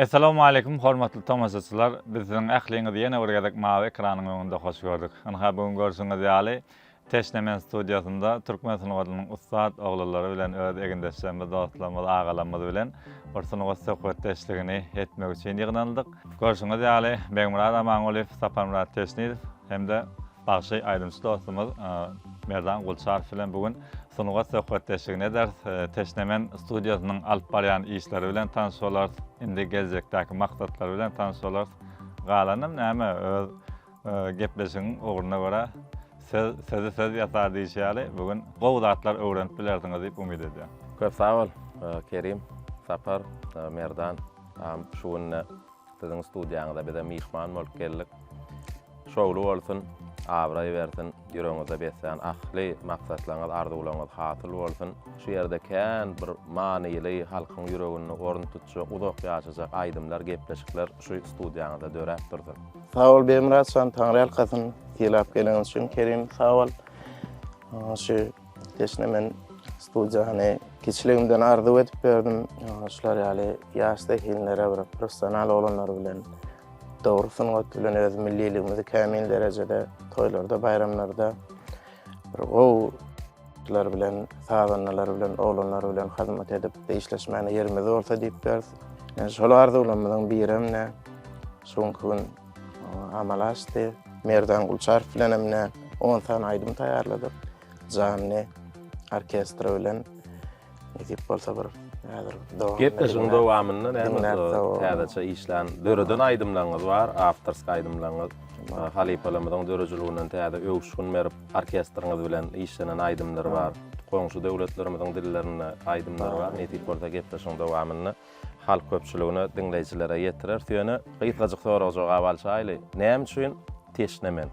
Assalamu alaykum hormatly tamaşaçylar. Bizden ähliňizi ýene bir gezek mawy ekranyň öňünde hoş gördük. Ana bugun görüşüňiz ýaly Teşnemen studiýasynda türkmen sunugatynyň ustad oglallary bilen öz egendeşlerimiz, dostlarymyz, agalarymyz bilen bir sunugat söhbetdeşligini etmek üçin ýygnandyk. Görüşüňiz ýaly Begmurad Amanoğlu, Saparmurad Teşneýew hemde Bagşy aýdymçy dostumyz Merdan Gulçarov bilen bugun sunugat söhbetdeşligine ders Teşnemen studiýasynyň alyp barýan işleri bilen tanış bolar. Indi gelecekdäki maksatlar bilen tanış bolar. Galanym näme öz gepleşigiň ogruna görä söz ýatar diýýärler. Bugun gowdatlar öwrenip bilerdiňiz diýip umyt edýär. Köp sağ ol Kerim, Sapar, Merdan. Şuň sizin studiýaňyzda bize mihman bolup geldik. Şowlu bolsun, awray bersin, ýüregiňizde besän ahly maksatlaryňyz, arzularyňyz hasyl bolsun. Şu ýerde kän bir manyly halkyň ýüregini orun tutjak, uzak ýaşajak aýdymlar, gepleşikler şu studiýaňyzda döräp durdy. Sağ ol Begmurad, şan taňry alkasyn tilap gelen üçin Kerim sağ ol. Şu Teşnemen studiýany kiçiligimden arzu edip berdim. Şular ýaly ýaşda hinlere bir professional olanlar bilen dogry sunugat bilen öz milliligimizi kämil derejede toýlarda, bayramlarda bir gowlar bilen, sazanlar bilen, olanlar bilen hyzmat edip işleşmäne ýerimiz bolsa diýip berdi. Şol arzularymyň birine şoň amal açdy. Merdan Gulçarov bilen emne 10 tane aýdym taýýarladyk. Jany orkestra bilen ekip bolsa bir Gepleşiň dowamyny näme täzeçe işlän döreden aýdymlaryňyz bar, awtorsk aýdymlaryňyz. Halipalamyň dörejiliginden täze öwüşgün berip orkestraňyz bilen işlenen aýdymlar bar. Goňşy döwletlerimiziň dillerini aýdymlar bar. Netip bolsa gepleşiň dowamyny halk köpçüligine, dinleýijilere ýetirer. Söýeni gyýtgaçyk soragy jogap alşaýly. Näme üçin Teşnemen?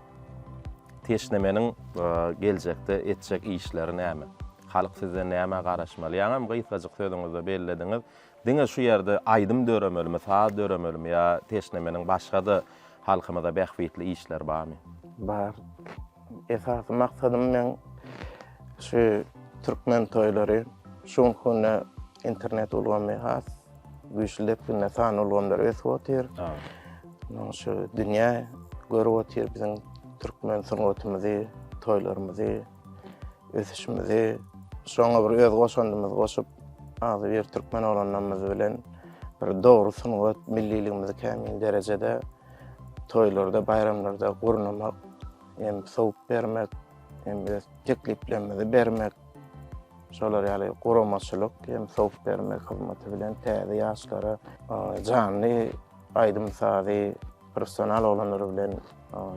Teşnemeniň geljekde etjek işleri näme? Halk size näme garaşmaly? Ýa-ni gyýtgaçyk sözüňizde bellädiňiz. Diňe şu ýerde aýdym döremelimi, saat döremelimi ýa Teşnemeniň başga-da halkymyza bähwitli işler barmy? Bar. Esasy maksadym men şu türkmen toýlary, şoň günde internet ulgamy has, güýçlep günde san ulgamlar ösüp şu dünýä görüp otyr biziň türkmen sunugatymyzy, toýlarymyzy, ösüşimizi, şoňa bir öz goşandymyz goşup, azy bir türkmen olanlarymyz bilen bir dogry sunugat milliligimizi kämil derejede toýlarda, bayramlarda gurnamak, hem soňup bermek, hem tekliplerimizi bermek, şolar ýaly guramaçylyk, hem soňup bermek hyzmaty bilen täze ýaşlara jany aýdym sazy professional olanlar bilen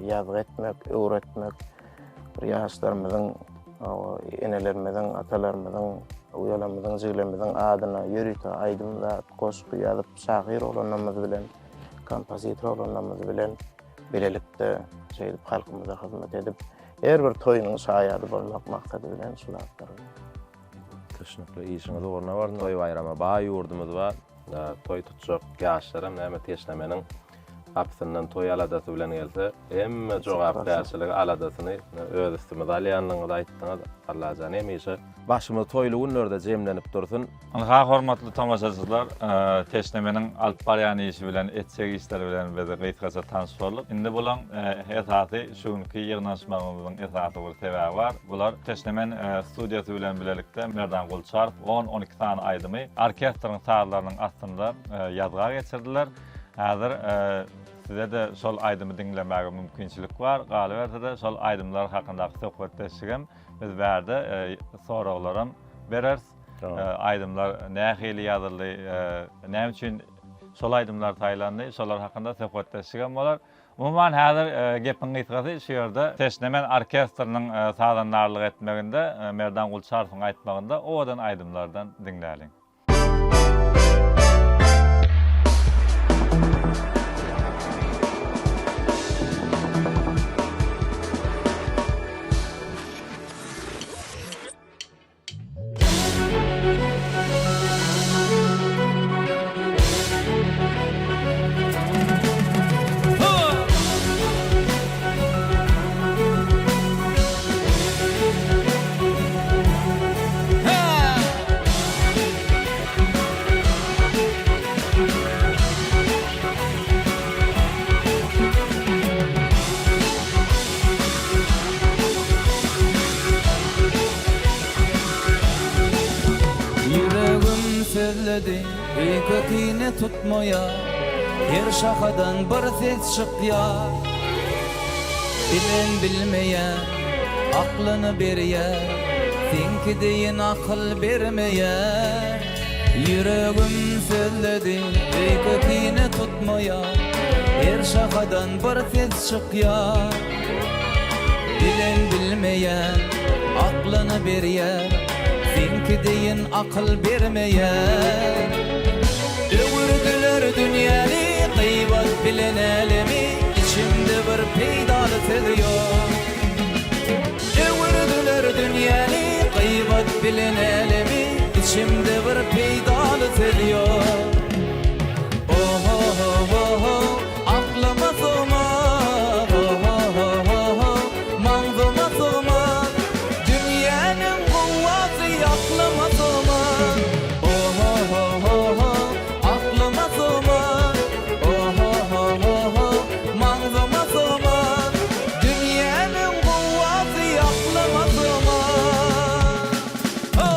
ýazgy etmek, öwretmek, bir ýaşlarymyzyň, enelerimizin, atalarımızın, uyalarımızın, jiglerimizin adyna ýörüte aýdymlar, goşgy ýazyp şahyr olanlarymyz bilen, kompozitor olanlarymyz bilen bilelikde şeýdip halkymyza hyzmat edip, her bir toýunyň şaýady bolmak maksady bilen şular. Teşekkür işiniz orna bar. Toy bayrama baý ýurdumyz bar. Toy tutjak ýaşlaram näme Teşnemeniň apsyndan toy aladasy bilen gelse, hemme jogap däşiligi aladasyny öz üstüme alýanlygyny aýtdyňyz. Allah jany emeýse başymy toýly günlerde jemlenip dursun. Ana hormatly tamaşaçylar, Teşnemeniň alyp barýan işi bilen, etjek işleri bilen bize gyýtgaça tanış boldyk. Indi bulan esasy şuňky ýygnanşmamyzyň esasy bir sebäbi bar. Bular Teşnemen studiýasy bilen bilelikde Merdan Gulçarov 10-12 tane aýdymy orkestraň sazlarynyň astynda ýazga geçirdiler. Häzir size de şol aýdymy dinlemäge mümkinçilik bar. Galaberde şol aýdymlar hakynda söhbetleşigem biz berde soraglarym berers. Aýdymlar nähili ýazyldy, näme üçin şol aýdymlar taýlandy, şolar hakynda söhbetleşigem bolar. Umumyň häzir gepiň gytgasy şu ýerde Teşnemen orkestranyň sazandarlyk etmeginde Merdan Gulçarowyň aýtmagynda odan aýdymlardan dinläliň. sölledi, kökini tutmaya, her şakadan bir ses çıkya. Bilen bilmeyen, aklını berýär, senki deyin akıl bermeýär. Yüreğim sölledi, kökini tutmaya, her şakadan bir ses çıkya. Bilen bilmeyen, aklını berýär, senki deyin akıl bermeýär. Öwürdüler dünýäni, gıybat bilen elemi, içimde bir peýdalyk edýär. Öwürdüler dünýäni, gıybat bilen elemi, içimde bir peýdalyk edýär. Oh oh oh oh oh, aklıma sığmaz. Oh oh oh oh oh, manzuma sığmaz. Dünýäniň gowwaty aklıma sığmaz. Oh oh oh oh oh, aklıma sığmaz. Oh oh oh oh oh, manzuma sığmaz. Dünýäniň gowwaty aklıma sığmaz. Oh.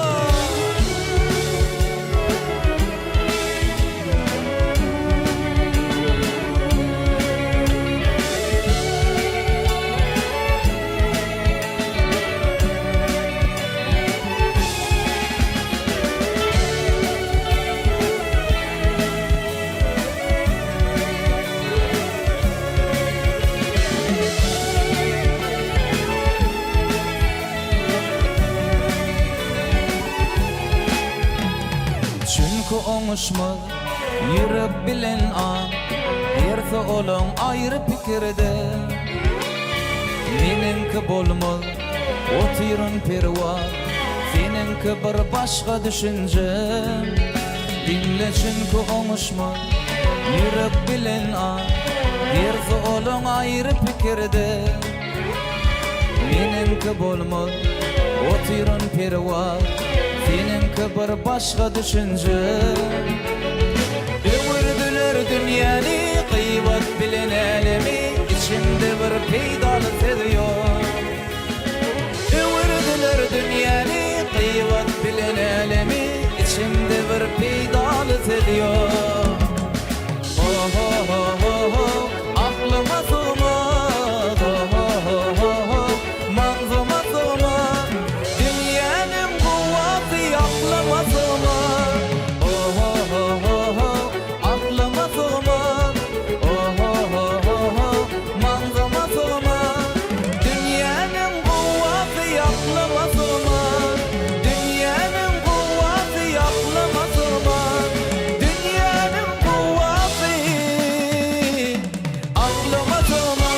Çünkü oňuşmaz yürek bilen an, herse olaň aýry pikirde. Menenki bolmaz otyrun perwaz, seninki bir başga düşünje. Dinle çünkü oňuşmaz yürek bilen an, herse olaň aýry pikirde. Menenki bolmaz otyrun perwaz, seninki bir başga düşünje. Öwürdüler dünýäni, gıybat bilen elemi, içimde bir peýdalyk edýär. Öwürdüler dünýäni, gıybat bilen elemi, içimde bir peýdalyk edýär. Oh oh oh oh oh, aklıma sığmaz. Oh oh oh oh oh, manzuma sığmaz. Dünýäniň gowwaty aklıma sığmaz. Oh oh oh oh oh, aklıma sığmaz. Oh oh oh oh oh, manzuma sığmaz. Dünýäniň gowwaty aklıma sığmaz. Dünýäniň gowwaty aklıma sığmaz. Dünýäniň gowwaty aklıma sığmaz.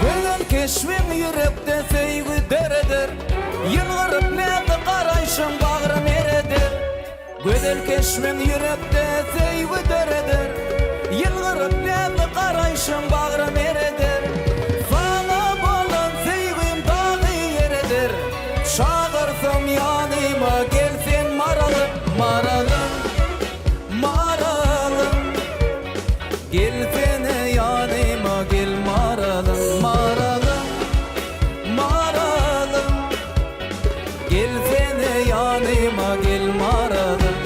Güzel keşfim yürekde sevgi deredir, yılgırıp näde garaýşym bagrym eredir. Güzel keşfim yürekde sevgi deredir, yılgırıp näde garaýşym bagrym eredir. Sana bolan sevgim dagy yeredir, çağırsam ýanyma gelsen maralım, maralım, maralım. Gelsene ýanyma gel maralım, maralım, maralım. Gelsene ýanyma gel maralım.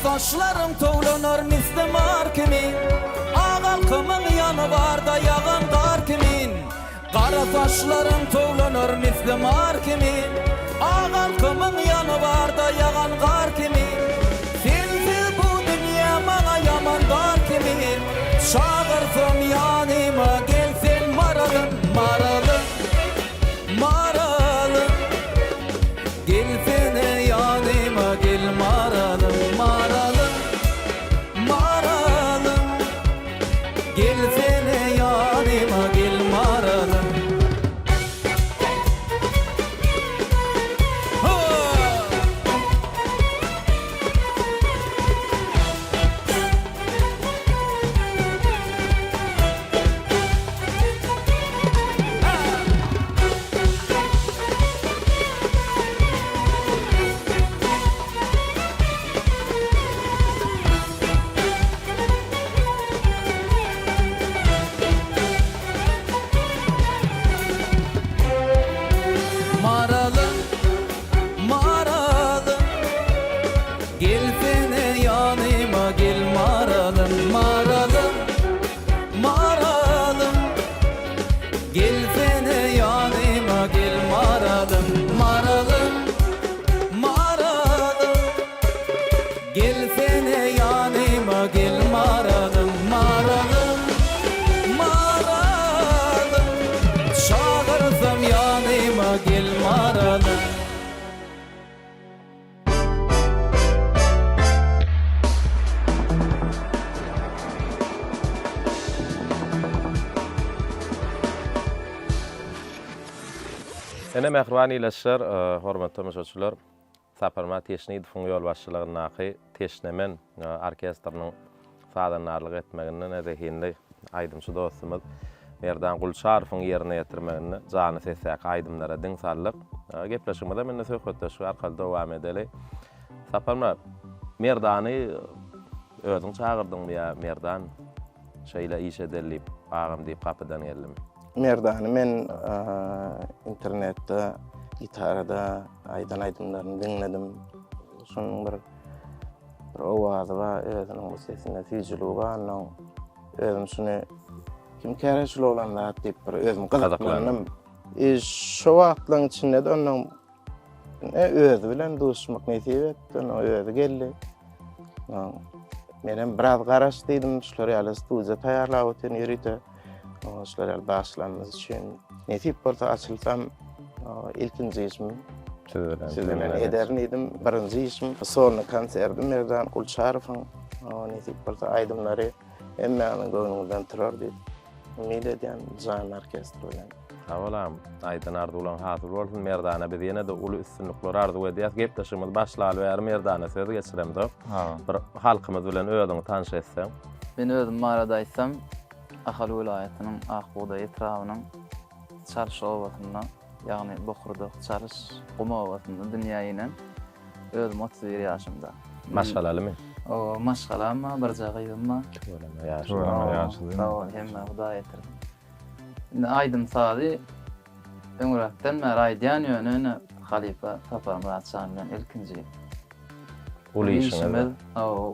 Saçlarım toğlanır misli mar kimin, ağalkımın yanı var da yağan dar kimin. Kara saçlarım toğlanır misli mar kimin, ağalkımın yanı var da yağan kar kimin. Sensiz bu dünya bana yaman dar kimin, çağırsam yani seni yanıma gel maralım maralım maralım çağırsam yanıma gel maralım. Ene mehrbani ileşler, hormatly tamaşaçylar. Saparma teşni difun yol başçylygyny teşnemen orkestrnyň fadanarlyk etmeginden edehinde aýdymçy dostumyz Merdan Gulçarowyň ýerine ýetirmegini jany sesäk aýdymlara diň sallyk. Gepleşmede menne söhbetleşip arkaly dowam edeli. Saparma Merdany özüň çağırdyň ýa Merdan şeýle iş edelip agam diýip kapydan geldim. Merdany men internetde, gitarada aýdymlaryny dinledim. Şonuň bir owazy bar, özüniň bu sesinde tüýjüligi bar, onuň özüm şunu kim käreçli olanlar diýip bir özüm gyzyklandım. Şo wagtlaryň içinde de onuň özü bilen duşmak nesip etdi, onuň özü geldi. Menem biraz garaşdydım, şular ýaly studiýa taýýarlap öten ýeride. Şular ýaly başlanmaz üçin nesip bolsa açylsam ilkinji işim sizden ederdim. Birinji işim sonra konserdim Merdan Gulçarowyň nesip bolsa aýdymlary emmeni göňümden turardy. Umid edýän Jan orkestri bilen. Awalam aýdan ardy bolan hatyr bolsun Merdana biz ýene de uly üstünlikler ardy edýäs gepleşigimiz başlaly ber Merdana söz geçiremdi. Bir halkymyz bilen özüňi tanış etseň. Ben özüm Maradaýsam, Ahal vilayatynyň Akbuğda etrawynyň Çarş owasynda, ýagny Bokurdyk, Çarş Guma owasynda dünýä ýenen özüm 31 ýaşymda. Maşgalalymy? O maşgalamma, bir jagymma. Ýaşy. Sağ ol, hemme Hudaý etirdim. Indi aýdym sady öňürekden mer aýdýan ýöne Halipa Saparmurat şan bilen ilkinji Uly işimiz.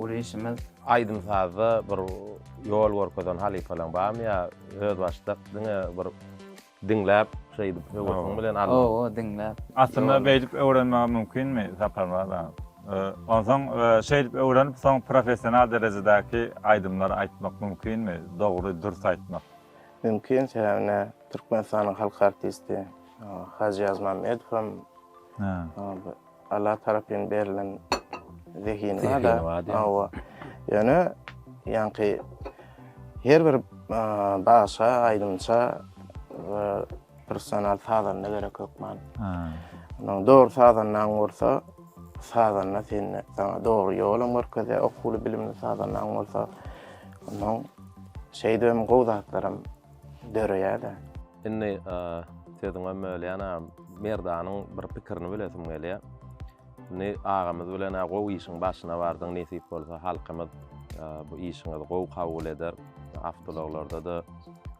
Uly işimiz. Aýdym sady bir ýol gorkadan Halipa bilen barmy ýa öz başlyk diňe bir dinläp şeýdi öwrüň bilen O dinläp. Aslında beýdip öwrenmek mümkinmi Saparmada? Ondan şeýdip öwrenip soň professional derejedäki aýdymlary aýtmak mümkinmi? Dogry, dürüst aýtmak. Mümkin sebäbine Türkmenistanyň halk artisti Haji Azmamedow Allah tarapyn berilen zehini var da. Yani ýanky her bir başa aýdymça personal sadanna gerek ýokman. Dogry sadandan bolsa sadanna sen dogry ýola merkeze okuly bilimli sadandan bolsa onuň şeýdem gowdatlarym döreýär. Inni sözüňe möleýän Merdanyň bir pikirini bilesim gelýär. Ne agamyz bilen gowy işiň başyna bardyň nesip bolsa halkymyz bu işiňi gowy kabul eder. Awtologlarda da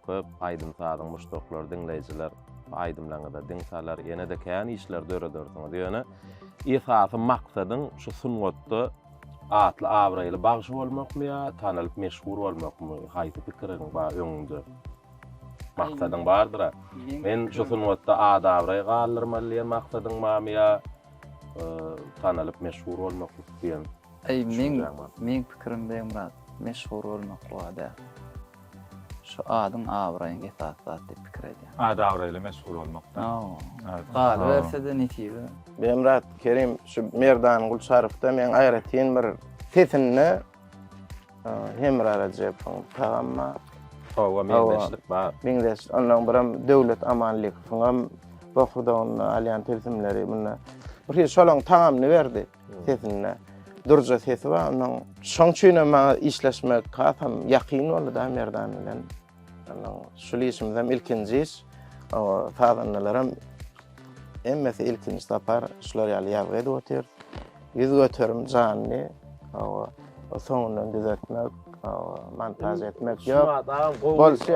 köp aýdym sadyň muşdoklar dinleýijiler aýdymlaryňda da diňsalar ýene de kän işler döredördiňiz ýöne. Esasy maksadyň şu sunnatda atly awraýly bagşy bolmakmy ýa tanalyp meşhur bolmakmy haýsy pikiriň bar öňünde. Maksadyň bardyr. Men şu sunnatda adawraý galdyrmaly maksadyň mamy ýa tanalyp meşhur bolmak diýen. Men pikirim beýmrat, meşhur bolmak wada. Şu adyň awraýyň esasat diýip pikir edýär. Adawraýly meşhur bolmakdan. Galy berse de netibe. Beýmrat Kerim şu Merdan Gulçarowda men aýratyn bir sesini hemrara jepň tagamma. Owa meňdeşlik bar. Meňdeş onuň biram döwlet amanlyk fuňam Bokurdan alýan telsimleri buna bir şolaň tagamny berdi sesine. Durja sesi bar, onuň şoňçyna maňa işleşmek hasam ýakyn boldy da Merdan bilen. Şu işimizem ilkinji iş. O fadanlalarym emmesi ilkinji tapar şular ýaly ýagdy otyr. Ýüz götürüm jany, o soňundan düzeltmek, montaj etmek ýok. Bolşy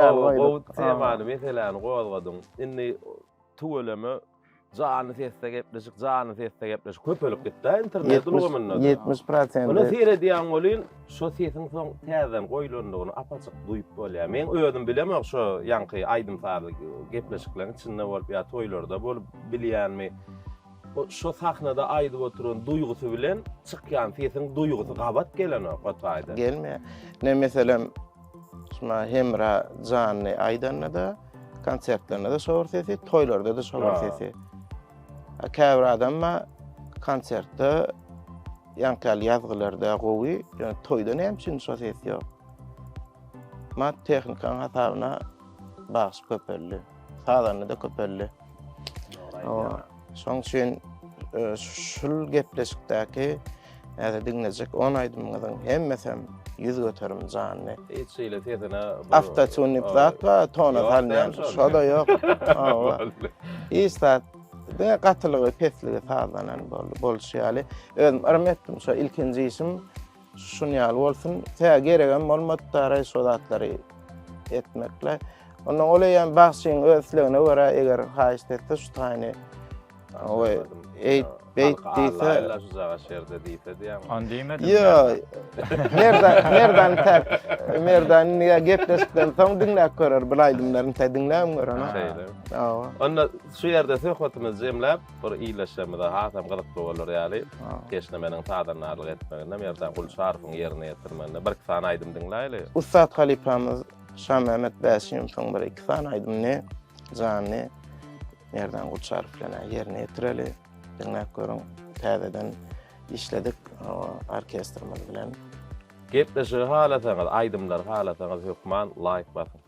temany meseleni gowalgadyň. Inni tuweleme jany sesde gepleşik, köpelip gitdi internet ulgamynda. 70%. Bunu seýredýän bolyn, şo sesiň soň täzeden goýulandygyny apaçyk duýup bolýar. Men özüm bilemok şo ýanky aýdym sady gepleşiklerin içinde bolup ýa toýlarda bolup bilýänmi. şu sahnada aýdyp oturan duýgusy bilen çykýan sesiň duýgusy gabat gelen o Gotayda. Gelme. Ne mesela şuna hemra canlı aydanna da konsertlerine de şoğur sesi, toylarda da şoğur sesi. Käbir adamma konsertde yankal yazgılarda gowy, yani toyda ne hemçin şo ses yok. Ma tehnikan hatabına bağış köpelli. Sağlarını da köpelli. Şoň üçin şul gepleşikdäki dinlejek 10 aýdymyň hemmesem yüz göterim canly. Hiç şeyle sesine... Автотюнинг zat var, tona tanıyan, şo da yok. İstat, de qatylygy, pesligi sağlanan bolşýaly. Özüm arm etdim, şo ilkinji işim şunu ýaly bolsun. Täze geregem bolmady şo zatlary etmekle. Onun olayan bahşin özlegine göre eger haýyş etse şu taýny beyt diýse Allah şuzaga şerde diýse diýem. On diýmedim. yo merdan niye gepleşikden soň dinläp görer bilaýdymlaryny ta dinläp görer. Onda şu ýerde söhbetimiz jemläp bir iýleşmede hasam gylyk bolar ýaly. Keşnemeniň tadanarlyk etmeginde merdan gul şarfyň ýerine ýetirmeginde bir kısa aýdym dinläýli. Ustad halipamız Şah Mehmet Bäşiýew soň bir iki tane aýdymny jany nerden gul şarfyna ýerine ýetireli. Dinläp görüň. Täzeden işledik orkestrimiz bilen. Gepleşi halatyňyz, aýdymlar halatyňyz hökman laýyk basyn.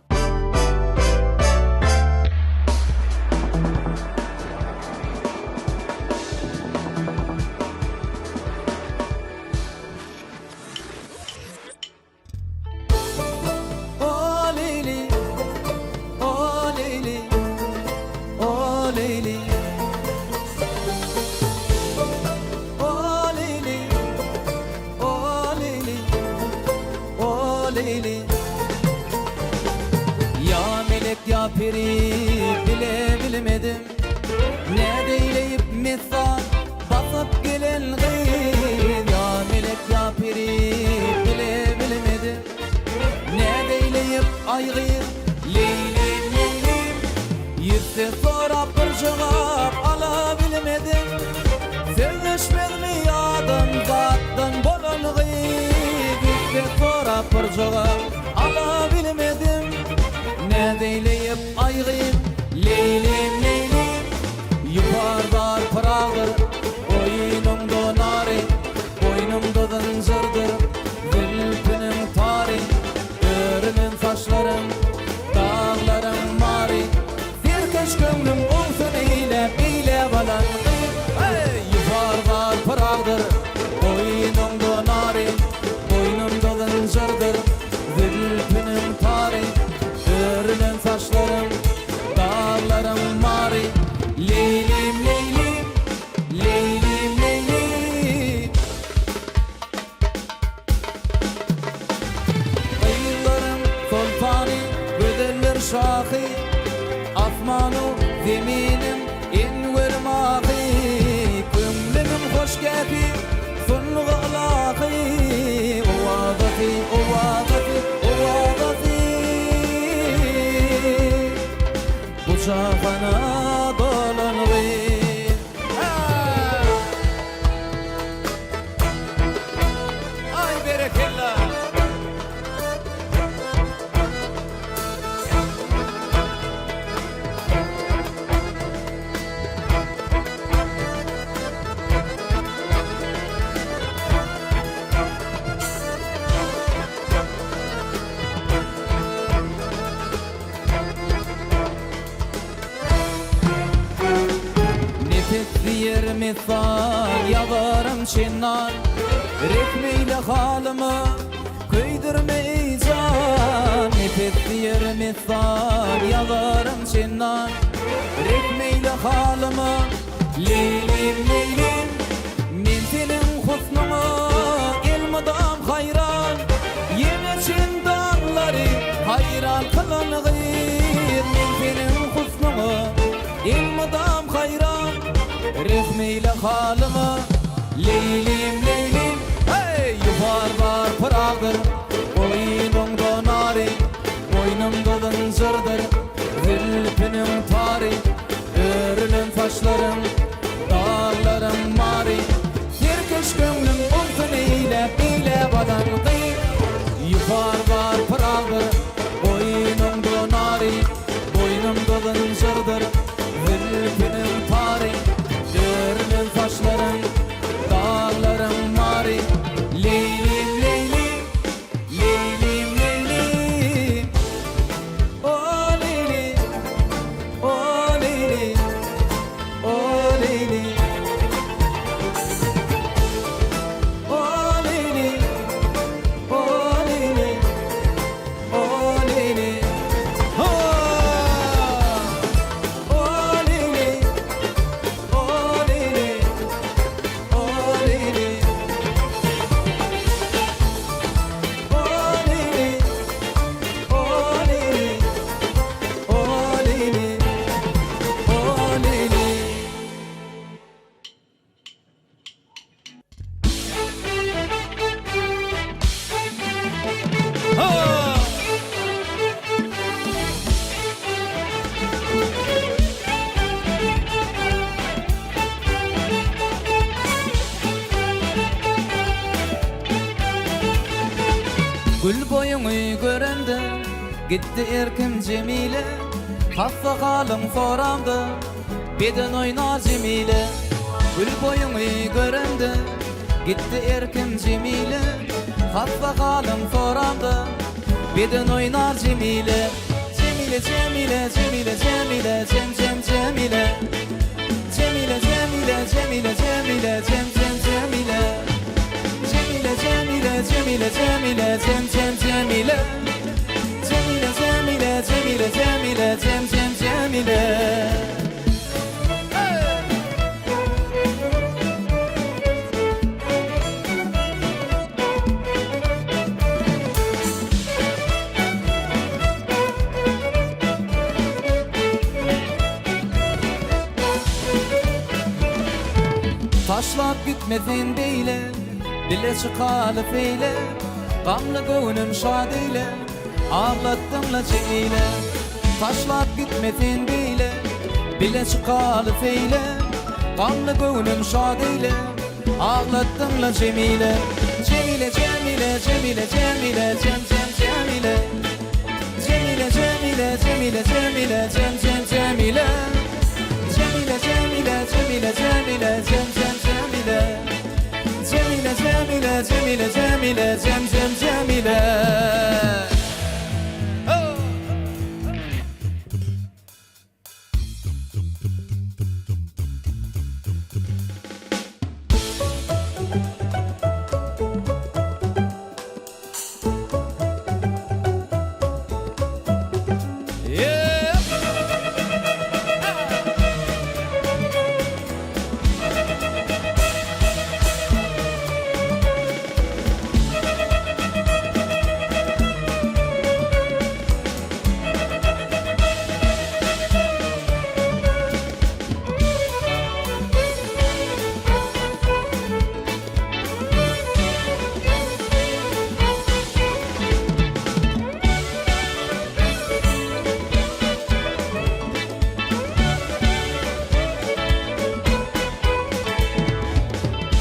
Ya peri bile bilmedim, ne deyleyip misal basıp gelen gıyır. Ya melek ya peri bile bilmedim, ne deyleyip aygıyır. Leylim leylim yüzse sorap bir cevap alabilmedim. Sevişmez mi adam zattan bolan gıyır. Yüzse sorap bir cevap alabilmedim. Ne deyleyip aygıyım, leylim leylim yuparlar pırağır, boynumda nari, boynumda zıncırdır. Zülfünün tari, örünün saçlarım, dağlarım mari. Serkeş gönlüm olsun eyle balan. Hey! Yuparlar pırağır, boynumda nari, boynumda zıncırdır. Zülfünün tari, örünen saçlarım, dağlarım mari. Leylim leylim, leylim leylim. Ayıllarım sultani, gödeller şahi. Asmanu zeminim enver mahi. Kümlemim hoş gefi, sunlu galahi. Ovadati, ovadati, ovadati. Bıçağına dolanır. Ay berekella. Yer misal yavarım çinnan, rekmeyle halımı köydürmeycan. Nefes yer misal yavarım çinnan, rekmeyle halımı. Leylim leylim min senin husnuna elmadam hayran. Yemeçin dağları hayran kılan gıyır. Min senin husnuna elmadam hayran. Resmeyle halıma, leylim leylim. Hey! Yuvarlar pırağır, boynumda nari, boynumda zıncırdır. Zülfünün tari, örülen saçlarım, dağlar var pıraldır boynumda nari boynumda zıncırdır hülkünün tari dörlü saçların dağların mari leylim leylim leylim leylim o leylim o leylim o leylim o leylim o leylim o leylim ha o leylim o leylim o leylim o leylim o leylim o leylim o leylim ha Gül boyuňy görende gitti erkim Cemile Haffa kalım soramda beden oynar Cemile Gül boyuňy görende gitti erkim Cemile Haffa kalım soramda beden oynar Cemile Cemile Cemile Cemile Cemile Cem Cem Cemile Cemile Cemile Cemile Cemile Cem Cem Cemile Cemile Cemile Cemile Cemile Cem Cem Cemile Cemile Cemile Cemile Cemile Cem Cem Cemile Taşlap gitmedin beyle Bile çıkalı feyle Gamlı gönlüm şadiyle Ağlattın la Cemile Taşlap gitmedin beyle Bile çıkalı feyle Gamlı gönlüm şadiyle Ağlattın la Cemile Cemile Cemile Cemile Cemile Cem Cem Cemile Cemile Cemile Cemile Cemile Cem Cem Cemile Cemile Cemile Cemile Cemile Cem Cem Cemile Cemile Cemile Cemile Cemile Cem Cem Cemile oh. Yeah.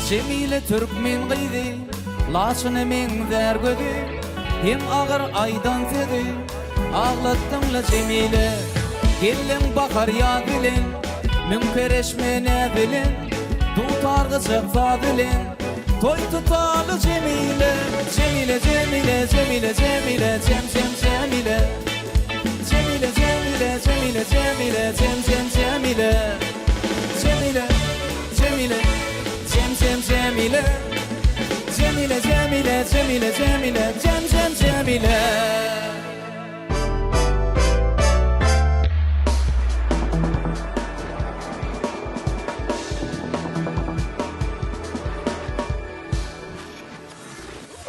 Cemile Türkmen gıydı, laşını men vergödü, hem ağır aydan fedi, ağlattın la Cemile. Gelin bakar ya bilin, münkereşme ne bilin, tutar gıcık fadilin, toy tutalı Cemile. Cemile, Cemile, Cemile, Cemile, Cem Cem Cemile. Cemile, Cemile, Cemile, Cemile, Cem Cem Cemile. Cemile, Cemile, Cem Cem Cemile. Cemile, Cemile, Cemile, Cemile, Cem Cem Cemile.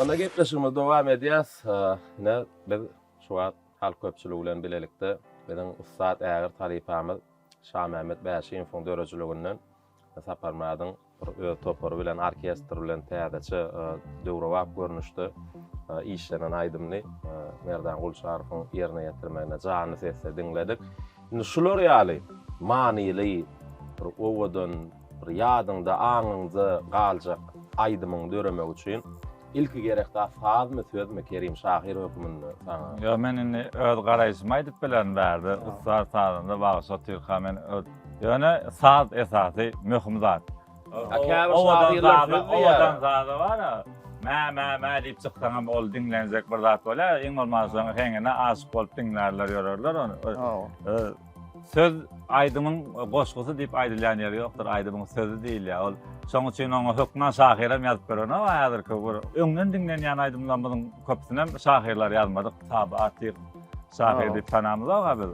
Ana gepleşigimiz dowam edýäs. Ne biz şu wagt halk köpçüligi bilen bilelikde biziň ustad ägir talipamiz Şah Mehmet Bäşiň fon dörejiliginden saparmadyň bir topary bilen orkestr bilen täzeçe döwrewap görnüşdi. İşlenen aýdymny Merdan Gulşarowyň ýerine ýetirmegine jany sesle diňledik. Indi şular ýaly manily bir owadan bir ýadyňda aňyňda galjak aýdymyň döremek üçin ilki gerekde fazmy sözme Kerim Şahir hökümünde sana. Yo men indi öz garaýşymy aýdyp bilen berdi. Ustar sazynda bagşa Türkmen men ýöne saz esasy möhüm zat. Owadan zadı var ya. Mä diýip çyksaňam ol dinlenjek bir zat bolar. Iň bolmasam heňene aşyk bolup dinlerler ýörerler onu. Söz aýdymyň goşgusy diýip aýdylýan ýeri ýokdur. Aýdymyň sözü diýil ya. Ol şoň üçin oňa hökmän şahirem ýazyp beren. Ama häzirki bu öňden dinlenýän aýdymlaryň köpsüne şahirler ýazmadyk. Tabi atyr şahir diýip tanamlaýar biz.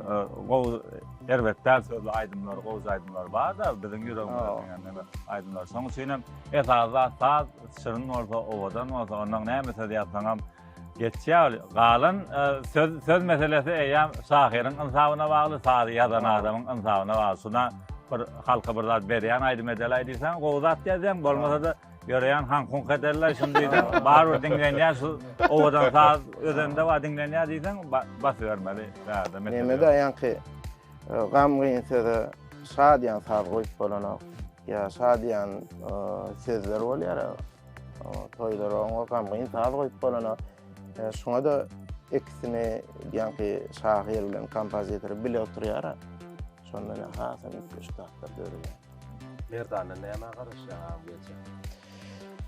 Gow elbetde sözlü aydınlar, goz aydınlar var da bizim yüreğimizde aydınlar. Şoň üçin hem esasda saz şırın bolsa, owadan bolsa, ondan näme diýýärsäňam geçýär. Galan söz meselesi eýär şahirin insabyna bagly, saz ýazan adamyň insabyna bagly. Şuna bir halka bir zat berýän aýdym edeli diýsen, goz at ýazan bolmasa da görýän hankun ederler şunu diýsen, bar dinlenýär şu owadan saz özünde wa dinlenýär diýsen, basy bermeli. Nemede ýanky gamgyn söze şadyan saz goýup bolana ya şadyan sözler bolýar. Toýlara oňa gamgyn saz goýup bolana. Şoňa da ikisini ýanky şahir bilen kompozitor bile oturýar. Şondan hasam üstadlar döwürler. Merdanyna näme garaşýar gelecek?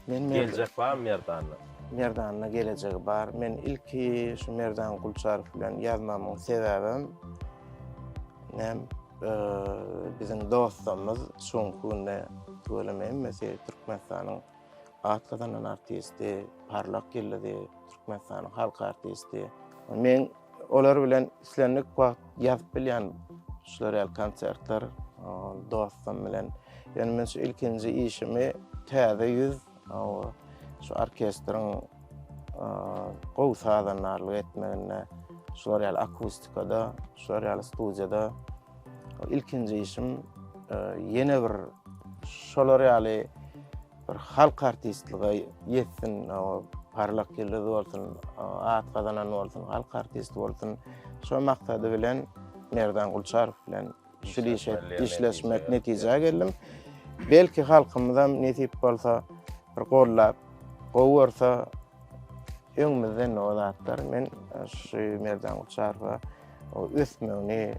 Men Gelecek bar Merdanyna. Merdanyna gelecek bar. Men ilki şu Merdan Gulçarov bilen ýazmamyň sebäbim nem bizim dostumuz şoňkunde söylemem mesele Türkmenistanyň at kazanan artisti, parlak geldi Türkmenistanyň halk artisti. Men olar bilen islenlik wagt ýazyp bilýän şular konsertler dostum bilen. Yani men şu ilkinji işimi täze ýüz şu orkestrın gow sazanlarlyk etmegine, şular akustikada, şular studiýada ilkinji işim ýene bir şolar bir halk artistligi ýetsin, parlak geldi bolsun, at kazanan bolsun, halk artisti bolsun. Şo maksady bilen Merdan Gulçarov bilen işleşmek netije geldim. Belki halkymyzdan netip bolsa, bir gollap, gowursa öňümizden o zatlar men şu Merdan Gulçarowa o ösmegini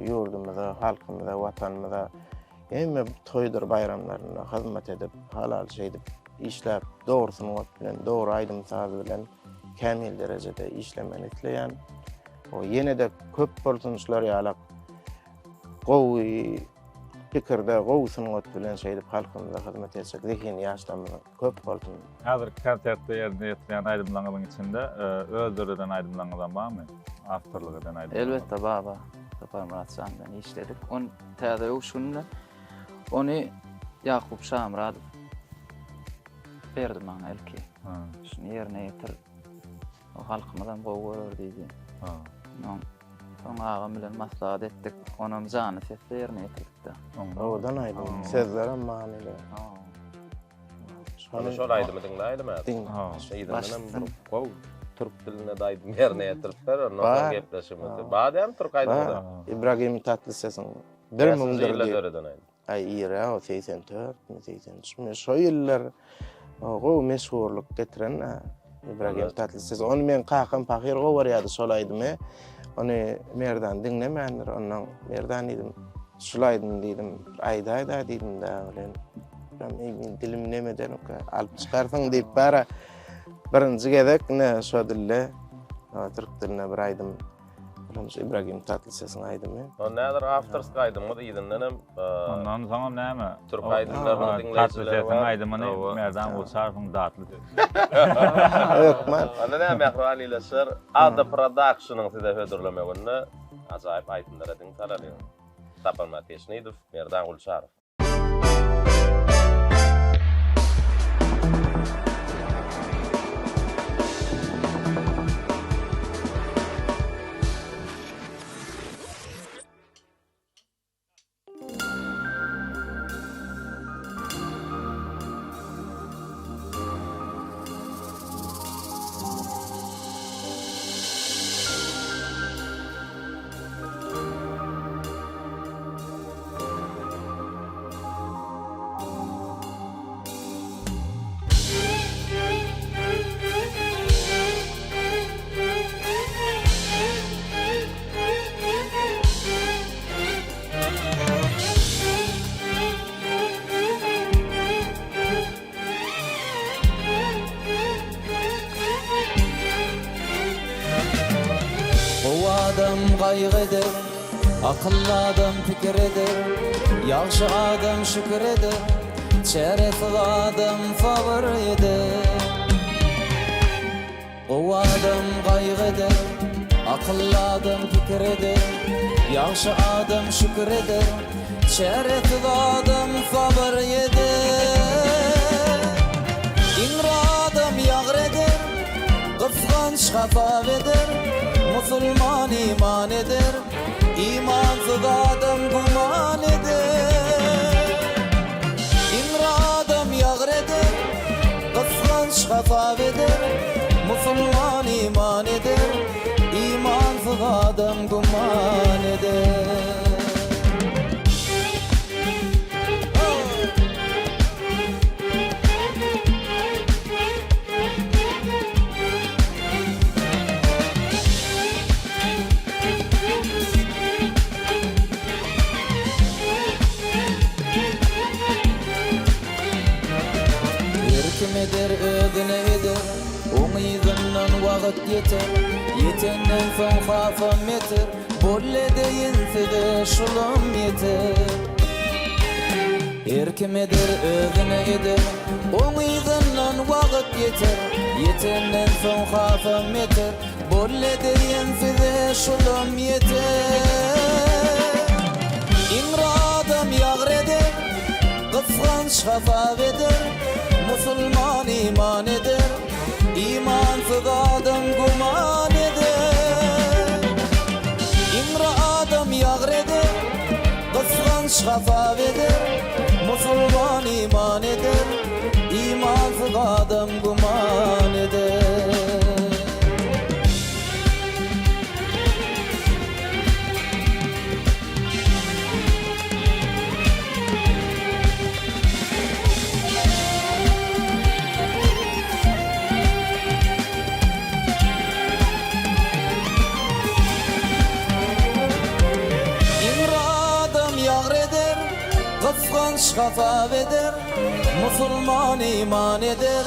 ýurdumyza, halkymyza, watanymyza hem toýdur bayramlaryna hyzmat edip, halal şeýdip işläp, dogrusyny bilen, dogry aýdym saz bilen kämil derejede işlemeni isleýän. O ýene de köp bolsunçlar ýalak gowy pikirde gowusyny bilen şeýdip halkymyza hyzmat etsek, zehni ýaşlamyza köp bolsun. Häzir konsertde ýerde ýetilen aýdymlaryň içinde öldürden aýdymlaryň barmy? Awtorlyk eden aýdymlaryň. Elbette baba. Tapar Muratcan'dan işledik. On täze ýokşunla onu Yakup Şamrad berdi maňa ilki. Şunu ýerine ýetir. O halkymyzdan gowy diýdi. Soňra agam bilen maslahat etdik. Onam jany sesle ýerine ýetirdik. Owadan aýdym, sözlerim manyly. Şonu şol aýdym dinläýdim. Şeýdem gow Türk diline daýdym ýerine ýetiripler, ondan gepleşimdi. Badam Türk aýdymda. İbrahim Tatlısesin 1000 ay ýere o 84, 83. Şo ýyllar gow meşhurlyk getiren İbrahim Tatlıses. Onu men kakam fakir gow ýa-da şol aýdym. Onu Merdan dinlemändir, ondan Merdan diýdim. Şol aýdym diýdim. Aýda diýdim da bilen. Ben dilim nemeden alyp çykarsaň diýip bara birinji gezek ne şo dille Türk diline bir aýdym. İbrahim Tatlıses'in aýdymy. O näder Aftersk aýdym, o da ýedinden Ondan soňra näme? Türk aýdymlaryny dinleýçiler Tatlıses'in aýdymy Merdan Gulçarowyň datly. Ökman. Ana näme ýakranylaşar? Ada Production'yň size hödürlemeginde ajaýyp aýdymlar ediň talaly. Tapalma Teşnidow, Merdan Gulçarov. adam gaýg eder, akıllı adam pikir eder, ýagşy adam şükür eder, çerefli adam favor eder. O adam gaýg eder, akıllı adam pikir eder, ýagşy adam şükür eder, çerefli adam favor eder. İnra adam ýagr eder, gıfganç gafaf eder, musulman iman eder, imansız adam guman eder. İnra adam ýagr eder, gıfganç gafaf eder, musulman iman eder, imansız adam guman eder. Kim eder ödüne eder, oňyzyndan wagt yeter, yetenden soň hafam yeter, bolle deyinse şulum yeter. Kim eder ödüne eder, oňyzyndan wagt yeter, yetenden soň hafam yeter, bolle deyinse şulum yeter. İnra adam ýagr eder, gıfganç gafaf eder, musulman iman eder, imansız adam guman eder. İmra adam ýagr eder, gıfganç gafaf eder, musulman iman eder, imansız adam guman eder. Gıfganç gafaf eder, musulman iman eder,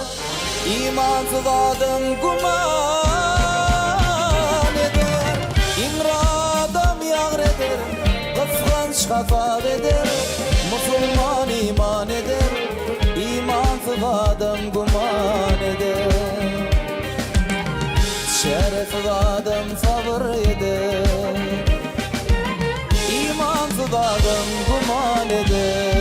imansız adam guman eder. İmra adam ýagr eder, gıfganç gafaf eder, musulman iman eder, imansız adam guman eder. Şerefli adam favor eder, imansız adam guman eder.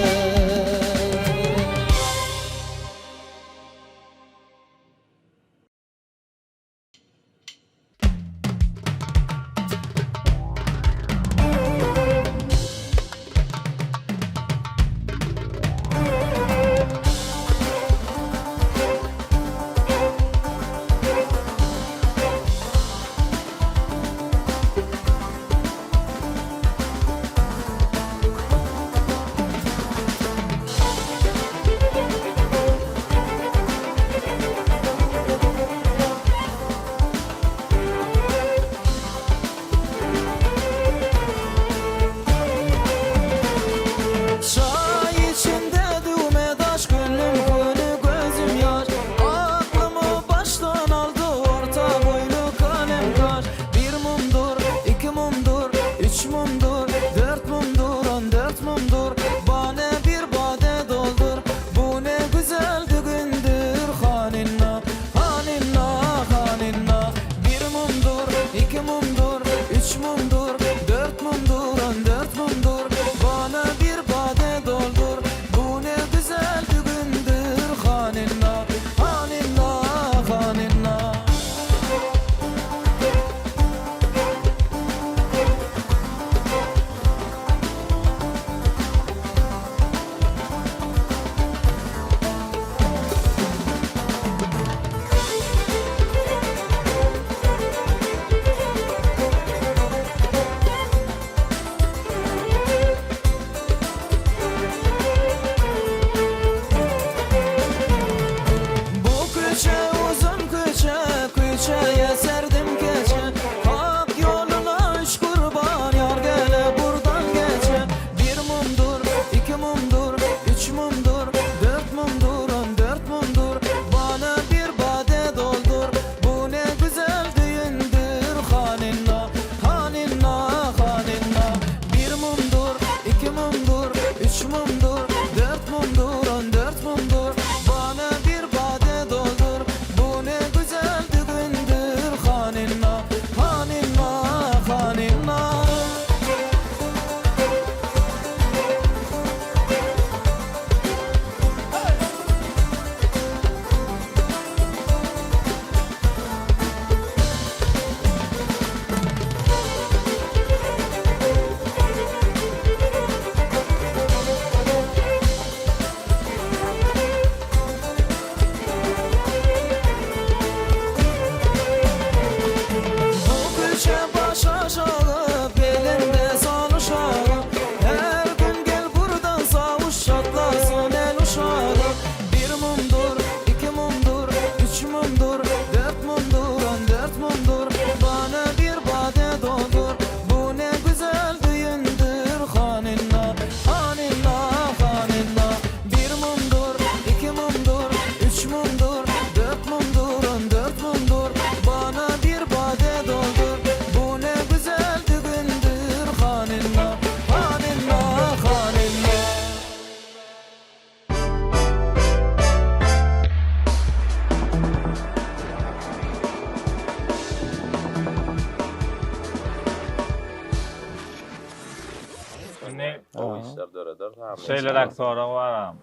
şeyler döredir. Şeylerek sonra var.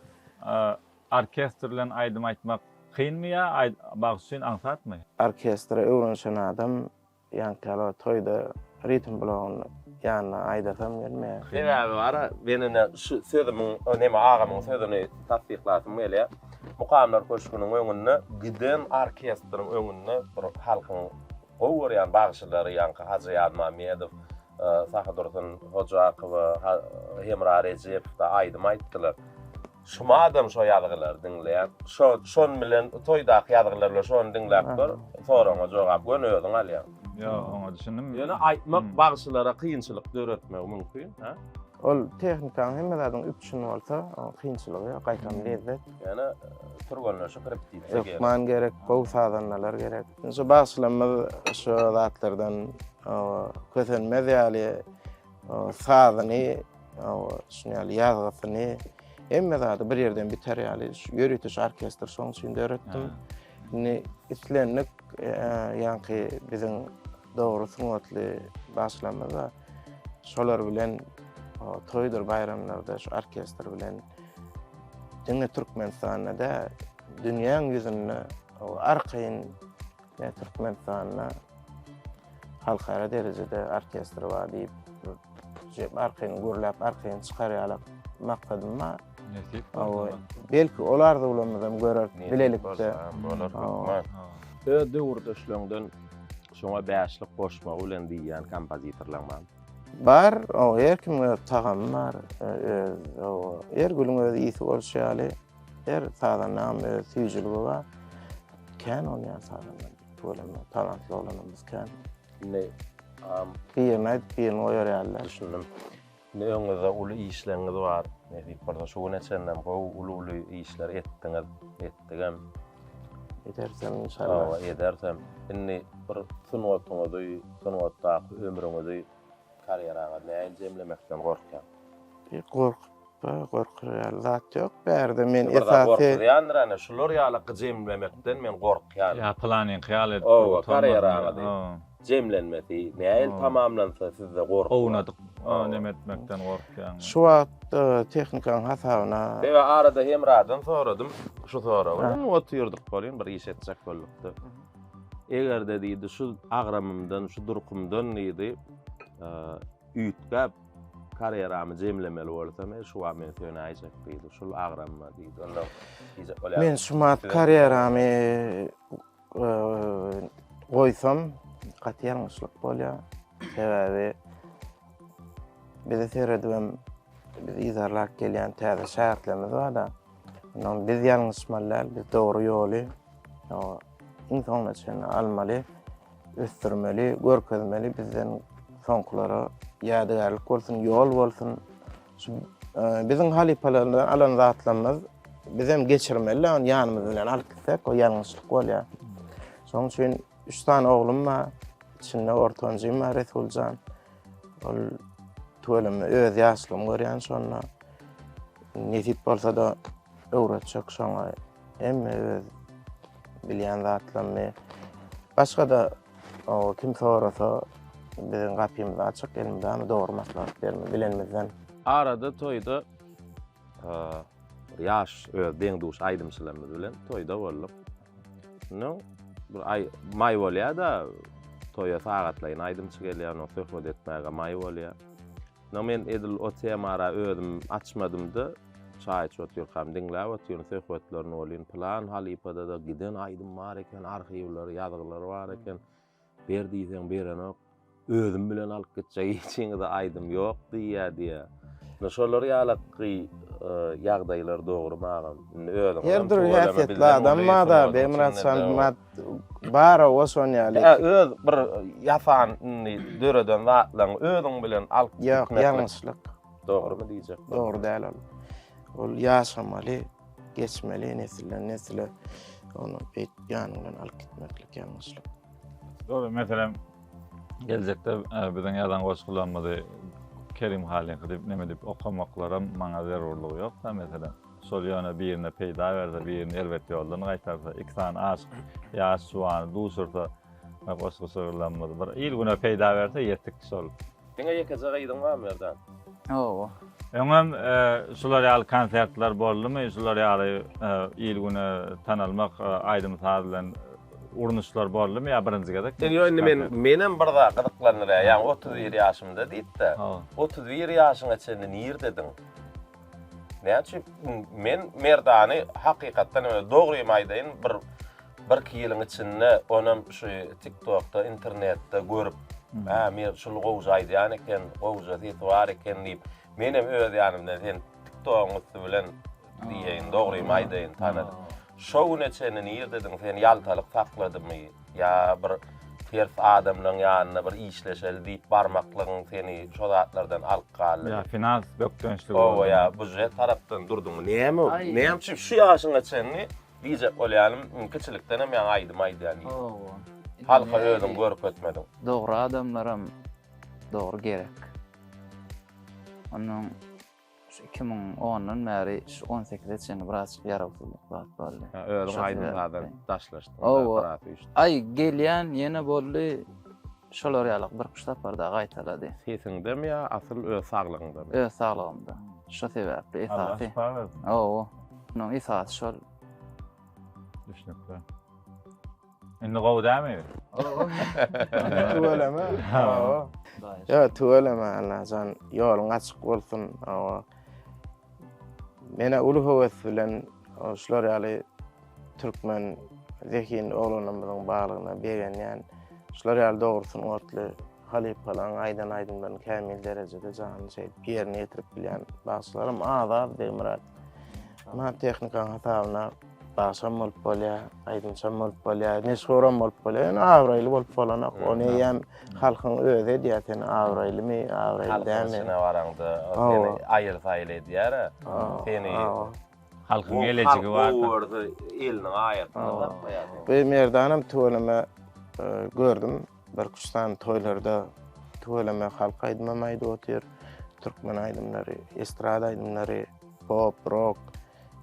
Orkestrlen aýdym aýtmak kynmy ýa? Bagşyn anlatmy? Orkestra öwrenşen adam ýa-ni toyda ritm blogyny ýanyna aýdasam gelmeýär. Sebebi var, benine şu sözümün, önemi ağamın sözünü tasdiklatım gelýär. Mukamlar köşkünün öňünde giden orkestrın öňünde bir halkyň gowy bagşylary ýa-ni Hacı Ýadmamiedow, Sahadur Hojakow, Hemra Recep da aýdym aýtdylar. Şuma adam şo ýadgylar diňleýär. Şon bilen toýdaky ýadgylarla şonu diňläpdir. Soraňa jogap gönödüň alýar. Yo, oňa düşündim. Ýöne aýtmak bagşylara kynçylyk döretmek mümkin, ha? Ol tehnikanyň hemmelerden üpçün bolsa, kynçylygy gaýtam lezzet. Ýöne turganlar şu repetitsiýa gerek. Ökman gerek, gowy sadanlar gerek. Şu başlamaz şu zatlardan kösenmez ýaly sadany, şunu ýaly ýazgysyny emmezady bir ýerden biter ýaly ýöretüş orkestr şoň üçin döretdim. Ni islenlik ýa-ni biziň dogry suňatly başlamada şolar bilen toýdur bayramlarda şu orkestr bilen Diňe Türkmenistanda dünýäň ýüzünde arkaýyn Türkmenistanda halkara derejede orkestr bar diýip arkaýyn gurlap arkaýyn çykarýarlar maksadym ma. Belki olar da ulamazam görer bilelikde. Döwürde işlöňden şoňa bäşlik goşmak bilen diýen kompozitorlar bar. Bar, her kimge tagamy bar. Her gülüň öz ýygy bolşaly, her sadanam süýjüligi bar. Kän olýan sadanlar, bolama talantly olanymyz kän. Ne Bir oýarýarlar. düşündüm. Ne öňüňizde uly işleriniz bar. Ne diýip barda şu neçenden uly işler etdigem. Edersem inşallah. Edersem. Inni bir sunwatda ömrüňizi karýeraňa näme jemlemekden gorkýan. Gorkýar zat ýok. Bärde men esasy esasy ýandyra şular ýaly jemlemekden men gorkýan. Ya planin hayal et. Karýeraňa jemlenmesi, näme tamamlansa sizde gorkýan. Ownadyk. Näme etmekden gorkýan. şu wagt tehnikanyň hasabyna Ve arada Hemradan soradım, şu soradım. Oturduk bolýan bir iş etjek boldukdy. Eger de diýdi şu agramymdan, şu durkumdan diýdi, üýtgäp karýeramy jemlemeli bolsam, şu wa men söýne aýjak diýdi. Şol agrama diýdi. Onda diýjek bolýar. men şumat karýeramy goýsam gatýarňyşlyk bolýar. Sebebi bize seyredibem biz izarlap gelýän täze şähertlerimiz bar da. Ondan biz ýalňyşmalar, biz dogry ýoly insan üçin almaly, ösdürmeli, görkezmeli bizden soňkulara ýadygarlyk bolsun, ýol bolsun. Biziň halipalardan alan zatlarymyz bizem geçirmeli, on ýanymyz bilen alyp gitsek, o ýalňyşlyk bolýar. Şoň üçin 3 tane oglum bar, içinde ortancym bar, Resuljan. Ol tuvalım öz ýaşlym görýän şonda. Netip bolsa da öwretjek şoňa emme öz bilýän zatlarmy. Başga da kim sorasa biziň gapymyz açyk, elimizden dogry maslahat berme bilenmizden. Arada toýda ýaş deň duş aýdymçylarymyz bilen toýda bolduk. No, bir may bolýar da toýa sagatlaryň aýdymçy gelýär, söhbet etmäge may bolýar. No men edil o temara özüm açmadymda çay içýärkam diňläp otyryn söhbetlerini bolýan plan halipada da giden aýdym bar eken, arhiwler, ýazgylary bar eken. Berdiýsen berenok özüm bilen alyp gitjek içiňde aýdym ýok diýär. No şolary ýaly ýagdaýlar dogry magam. Özüm Her bir häsiýetli adam da Bemrat Sanmat bara oşon ýaly. Öz bir ýafan döreden zatlaň özüň bilen alyp Ýok, ýalňyşlyk. Dogrymy diýjek? Dogry däl ol. Ol ýaşamaly, geçmeli nesile onu beýt ýanyňdan alyp gitmeklik ýalňyşlyk. Doğru, mesela gelecekte biziň ýadan goşgulanmady Kerim Halin gidip näme dip okamaklara maňa zerurlygy ýok da mesela. Sol ýöne birine peýda berse, birine elbet ýoldan gaýtarsa, iki tane aşk, ýaş suwany duşursa, goşgulanmady bir il güne peýda berse ýetdik sol. Diňe ýekejek aýdym barmy ýerden? Öňem şular ýaly konsertler boldymy? Şular ýaly il güne tanalmak aýdym taýdan urunuşlar boldymy ýa birinji gezek? Ýöne menem bir da gyzyklanýar, ýa-ni 31 ýaşymda diýip-de. 31 ýaşyňa çenli nir dedim. Näçe men merdany hakykatdan dogry maýdaýyn bir ýylyň içinde onam şu TikTok'ta, internetde görüp, men şol gowjaýdy ýani eken, gowja diýip var eken diýip, menem öz ýanymda sen TikTok'y bilen diýen dogry maýdaýyn tanady. Şow neçeni nir dedim, sen ýaltalyk sakladymy, ýa bir ters adamlaryň ýanyna bir işleşel diýip barmaklygyň seni şo zatlardan alkaly. Ya finans bökdönçligi. O ya bu je tarapdan durduň. Näme şu ýaşyňa çenli diýjek bolýanym, kiçilikden hem ýa aýdym ýani. Halka özüm görüp ötmedim. Dogry adamlarym dogry gerek. Onun 2010'dan beri 18 ýaşyna biraz ýarawsuzlyk boldy. Özüm aýdymlardan daşlaşdym. Ay gelýän ýene boldy. Şolar ýalyk bir kuşlap barda gaýtalady. Sesiňdemi ýa asyl öz saglygyňdamy? Öz saglygymda. Şo sebäpli esasy. Onun esasy şol. Düşünüpler. Indi gowdamy? Tuvalama. Ya tuvalama Allah'tan yolun açık olsun. Mene ulu höwes bilen şular ýaly türkmen zekin oğlanymyzyň baglygyna berýän şular ýaly dogrusyny otly halipalan aýdan-aýdymdan kämil derejede jany ýerine ýetirip bilýän başlarym azad demir. Ma tehnika hatawyna başam bolup bolýar, aýdymçam bolup bolýar, neşgoram bolup bolýar, awraýly bolup bolanak. Ony hem halkyň özi diýeten awraýlymy, awraýly dämi. Halkyň baraňdy, seni aýyrsaýly edýär. Seni halkyň gelejigi bar. Eliniň aýyrtynda goýar. Bu merdanam tuvalama gördüm. Bir kuştan toylarda tuvalama halk aýdymamaýdy otyr. Türkmen aýdymlary, estrada aýdymlary, pop, rock,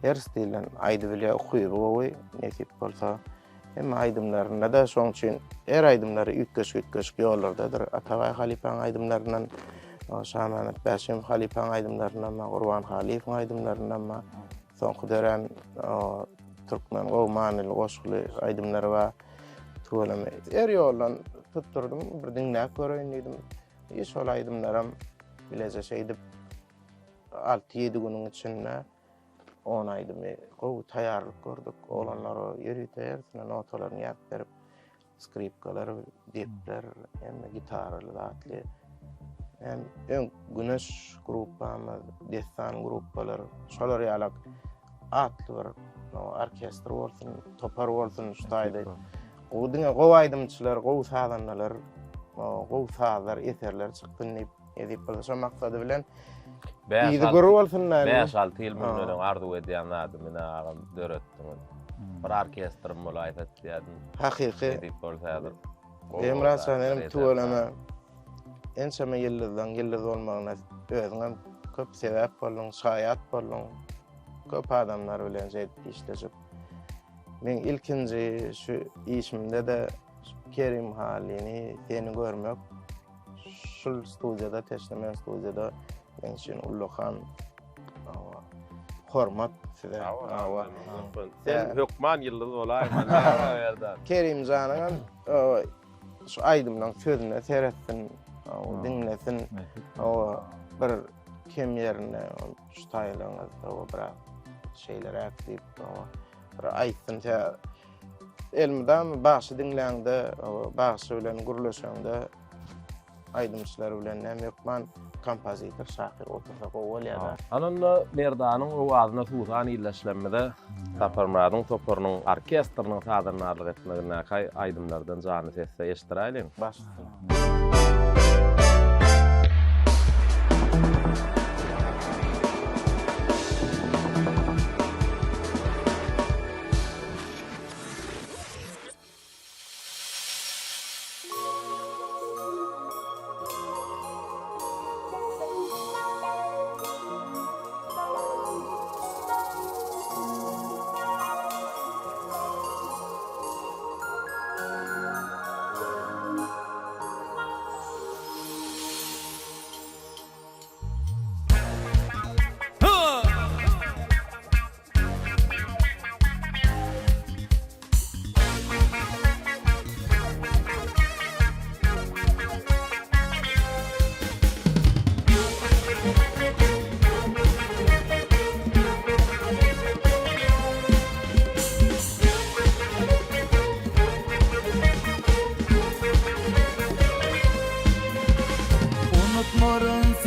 her stilden aýdy bilýär, okuýar gowy, nesip bolsa. Hem aýdymlarynda da şoň üçin her aýdymlary ütkeş ýollardadyr. Ataway Halipaň aýdymlaryndan, Şamanat Bäşim Halipaň aýdymlaryndan, Gurban Halipaň aýdymlaryndan, soňky dören Türkmen gowmanyly goşguly aýdymlary we tuvalama. Her ýoldan tutdurdum, bir diňläp göreýin diýdim. Şol aýdymlaram bileze şeýdip 6-7 günüň içinde 10 aydymy gowy taýýarlyk gördük. Olanlar ýerite notalaryny ýazyp berip, skripkalar, depler, hem gitaraly zatly. Hem güneş grupamy, destan gruplar, şolar ýaly atly bir orkestr bolsun, topar bolsun şutaýdy. O diňe gowy aýdymçylar, gowy sadanlar, gowy sadar eserler çykdyny edip bolsa maksady bilen Ýygy görüp bolsunlar. 5-6 ýyl münden arzu edýän adam meni agam döretdim. Bir orkestrym bolaýdy diýdim. Hakyky. Edip bolsadyr. Emre sanem tuvalama. Enseme ýyldız olmagyna özüňem köp sebäp boldum, şaýat boldum. Köp adamlar bilen işleşip. Men ilkinji şu işimde de Kerim halini seni görmek. Şul studiýada, Teşnemen studiýada men üçin ulluhan hormat size. Sen hökman ýyldız bolaýman ýerden. Kerim janyň şu aýdymdan sözüne seretsin, dinlesin. Bir kim ýerine şu taýlaňyz, bir şeyler aýdyp, bir aýtdym. Elmden başy dinleňde, başy bilen gurulşaňda aýdymçylar bilen hem hökman kompozitor şahyr otursa bolýar. Ananda merdanyň owazyna suwsan ýyllaşlanmada taparmadyň toparynyň orkestrnyň sadarnalyk etmegine aýdymlardan jany sesle eşitdiräýin.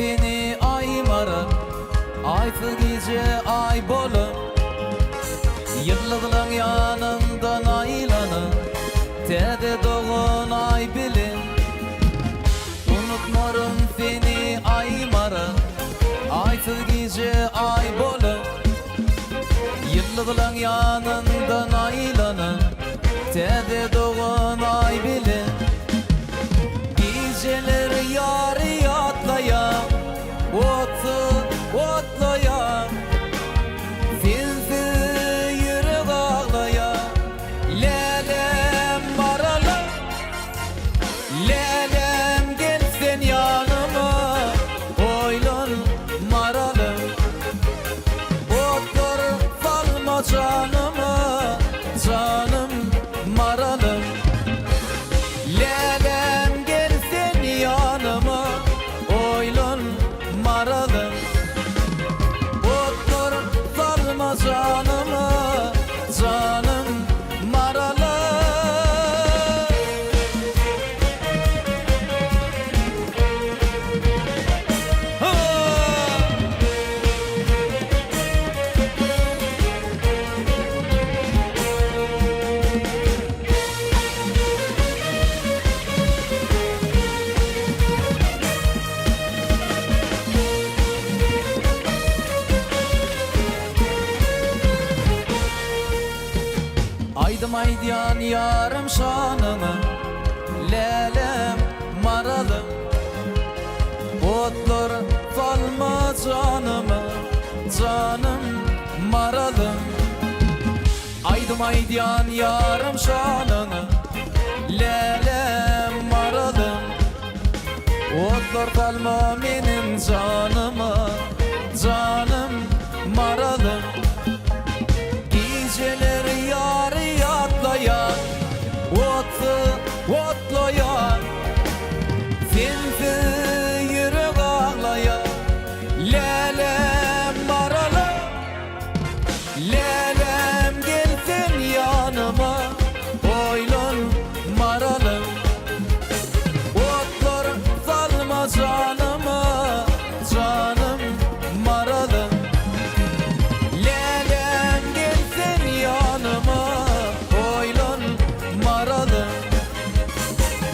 fini ay maral aytı gece ay bolum yıllıklan yanından aylanın tede doğun ay bilin unutmarım seni ay maral aytı gece ay bolum yıllıklan yanından aylanın tede doğun ay bilin geceler yarı yatlayan otlayan Filfi yürü ağlayan Lelem maralı Lelem gelsen yanıma Oylun maralı Otur salma canıma Canım maralım Lelem gelsen yanıma Oylun maralım Otur salma canıma Canım maralım Aydım aydiyan yarım şanımı Lelem maralım Otlar salma canımı Canım maralım Aydım aydiyan yarım şanını Lelem maralım Otlar salma benim canımı Canım maralım Geceler yarı yatlayan otlayan Filfi yürü ağlayan Lelem maralı Lelem gelsin yanıma Oylun maralım Otlar salma canıma Canım maralım Lelem gelsin yanıma Oylun maralım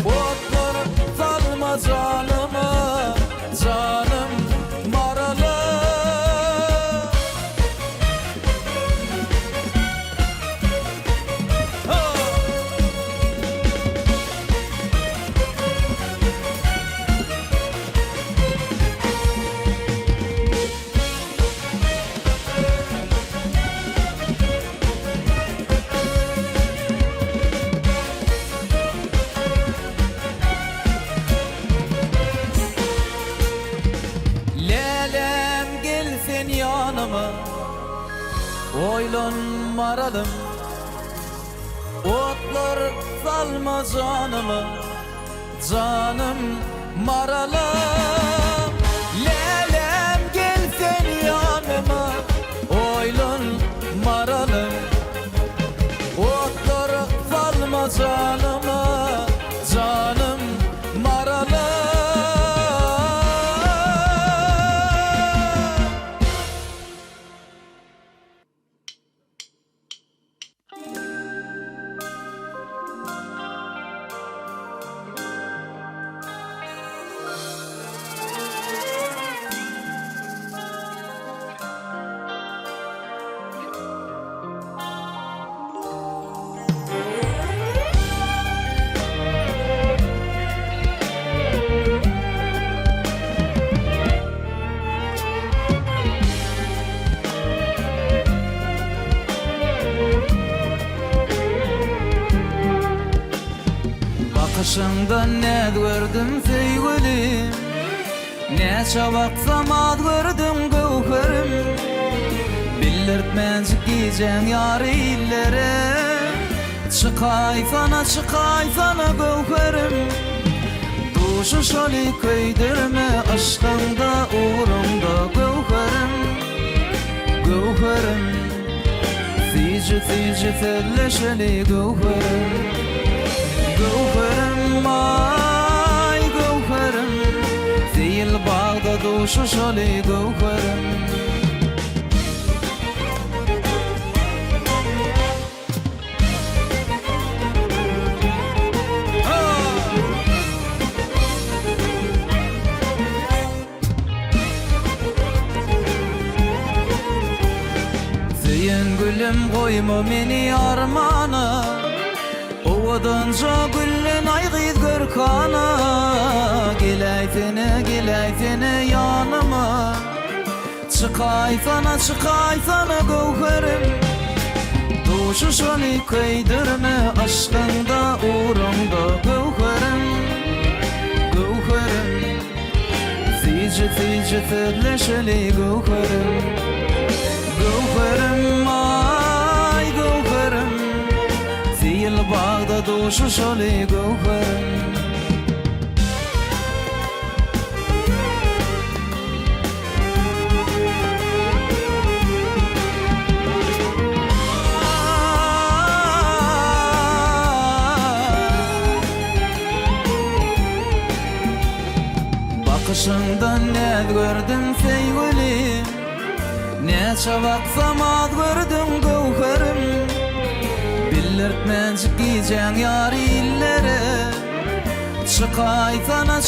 Otlar salma canıma Canım maralım Lelem gelsin yanıma Oylun maralım Otlar salma canımı Canım maralım Lelem gelsin yanıma Oylun maralım Otlar salma canıma Canım maralım Bakışından ne gördüm sevgilim Ne çabaksam ad gördüm gövherim Bildirtmezcik giyeceğim yarı illere Çıkay sana gövherim Duşu şoli köydirme aşkında uğrumda gövherim Gövherim Tici telleşeli gövherim Gövherim ay gövherim Değil bağda duşu şoli gowherim. Gülüm koyma meni armana, ovadanca güllün aygıyt görkana. Gilaytini yanıma, çıkaytana gowherim. Duşu şoli köydürme aşkında uğrumda gowherim. Tici tedleşeli gowherim. Gowherim ay gowherim, zil bağda duşu şoli gowherim. Bakışından ne gördüm feyvelim, neçe vaksamat gördüm gowherim. Bildirtmençik giyeceksin yari illere, çıkaytana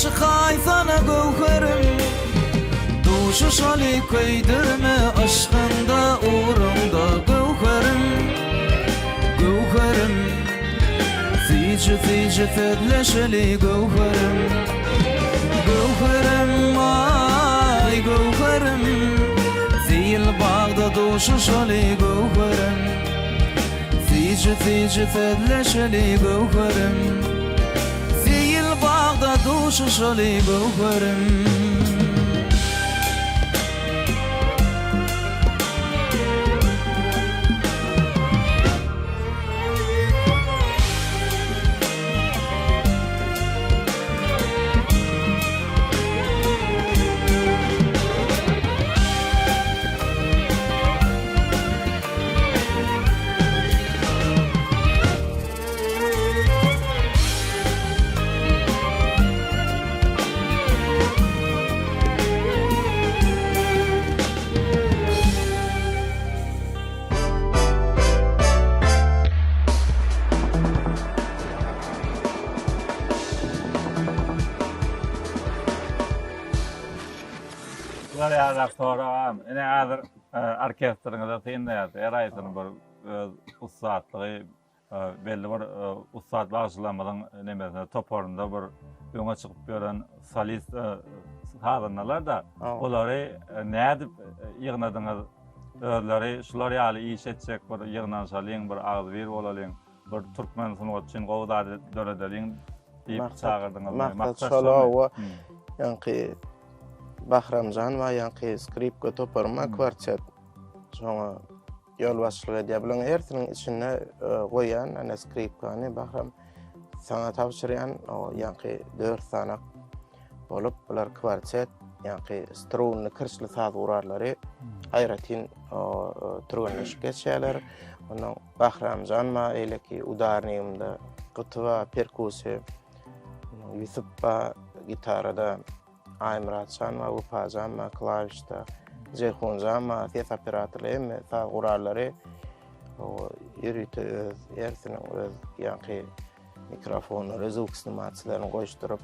gowherim. Duşu şoli köydürme aşkında uğrumda gowherim. Tici tedleşeli gowherim. Gowherim ay gowherim, zil bağda duşu şoli gowherim. Tici tedleşeli gowherim. Zil bağda duşu şoli gowherim. Var ya sonra ene hazır orkestriniňda tyndaýar. Eraýsyň bir ustadlygy belli bir ustad bagşylamadan nemesine toporunda bir öňe çykyp gören solist haýdanlar da olary nädip ýygnadyňyz özleri şular ýaly iş etjek bir ýygnanşalyň bir ağzy bir bolalyň bir türkmen sunugat üçin gowda döredeliň diýip çağırdyňyz. Maksat şola ýanky Bahramjan we ýanky skripka toparma kwartet. Şoňa ýol başlygy diýebiliň ertiniň içinde goýan ana skripkany Bahram sana tapşyrýan o ýanky 4 sanak bolup bular kwartet ýanky strunny kirşli saz urarlary aýratyn turganlyk geçýärler. Onuň Bahramjan ma eýleki udarnymda gutwa perkusiýa Yusuppa gitarada Aymratjan we Upajan ma klavişde Ceyhunjan ma ses operatorly me saz urarlary o ýürüte ýertiniň öz ýanky mikrofonlary zuksymaçylaryny goýuşdyryp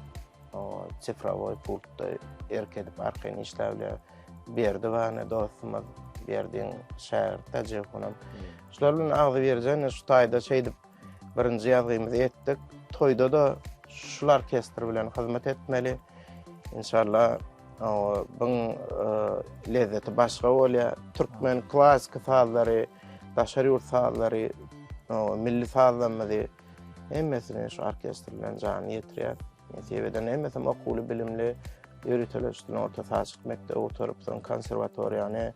o sifrawoy pultda erkedip arkaň işläwler berdi we dostuma berdiň şäherde Ceyhunam. Şular bilen agzy berjen şu taýda şeýdip birinji ýazgymyzy etdik. Toýda da şul orkestr bilen hyzmat etmeli. İnşallah bunun lezzeti başka bolýar. Türkmen klasik sazlary, daşary urt sazlary, milli sazlanmady hemmesini şu orkestr bilen jany ýetirýär. Sebeden hemmesi okuly bilimli ýürütülüşden orta saçyk mektebe oturup konserwatoriýany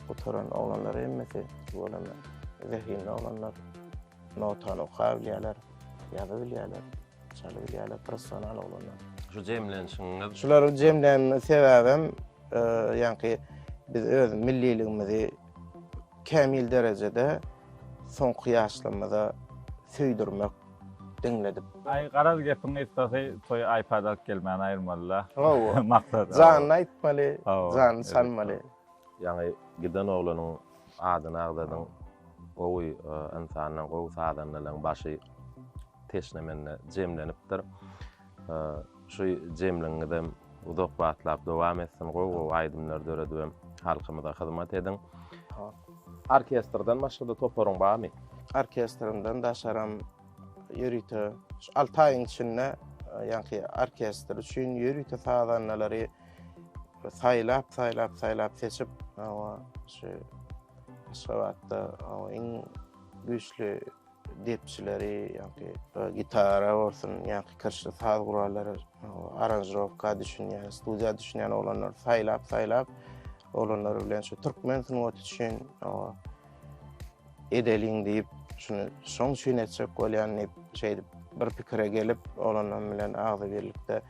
oturan oglanlar hemmesi bolanlar. Zehinli oglanlar, notany okabilýärler, ýazybilýärler, çalybilýärler, professional oglanlar. Şu jemlenişiňiz. Şular jemlenme sebäbim ýanky biz öz milliligimizi kämil derejede soňky ýaşlarymyza süýdürmek dinledim. Ay garaz gepin etdi toy iPad alıp gelmän aýyrmalylar. Owa. Maksat. Zanyny aýtmaly, Owa, zanyny evet. salmaly. Yani giden oğlanın adyny agdadyň owy insanyň gowy sadanlaryň başy teşnemenne jemlenipdir. Şu jemleňide uzak wagtlap dowam etsin, gowy aýdymlar döredibem halkymyza hyzmat edin. Orkestrdan başga da toparyň barmy? Orkestrymdan daşaram ýürüte. 6 aýyň içinde ýa-ni orkestr üçin ýürüte sadanlary saýlap seçip şu şawatda iň güýçli depçileri ýa-ni gitara bolsun ýa-ni kırşy saz guralary aranjировка düşünýän, studiýa düşünýän olanlar saýlap olanlar bilen şu türkmen sunuwaty üçin edeliň diýip şunu soň üçin etsek bolýan şeýdi bir pikire gelip olanlar bilen agdy birlikde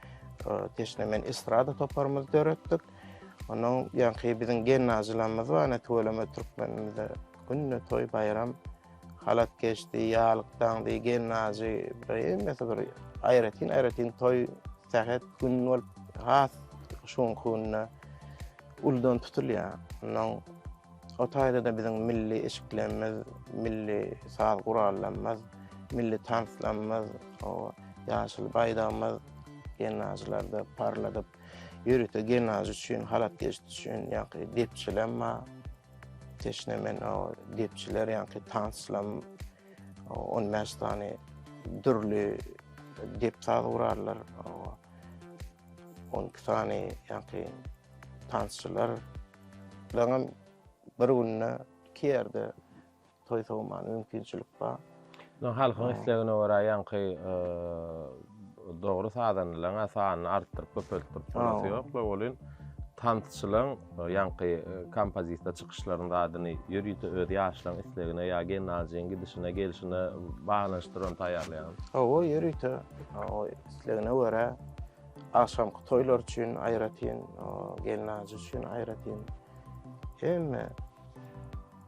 teşnemen estrada toparymyzy döretdik. Onuň ýa-ni biziň gennazylarymyz bar, nätöleme türkmenimizde günne toy bayram halat geçdi, ýalykdan diýen gennazy mesela bir aýratyn toy sahat gün bolup has şoň günne uldan tutulýar. Onuň o taýda da biziň milli eşiklerimiz, milli saz gurallarymyz, milli tanslarymyz, o ýaşyl baýdagymyz gennazylarda parladyp ýürüte gennazy üçin, halat geçdi üçin ýa-ni depçiler teşnemen o depçiler ýa-ni tanslar 15 tane dürli dep saz gurallar, 12 tane ýa-ni tansçylar bilen bir günne iki ýerde toy sowman mümkinçilik bar. No halkyň islegine görä ýa-ni dogry sadanlaryň sanyny artdyryp köpeltip bolýar ýok, bu bolyn tansçylaryň ýa-ni kompozisiýa çykyşlarynda adyny ýürüte öz ýaşlaryň islegine ýa gennazyň gidişine gelişine baglanşdyran taýýarlaýan. O ýürüte o islegine görä akşamky toýlar üçin aýratyn, gennazy üçin aýratyn. Hemme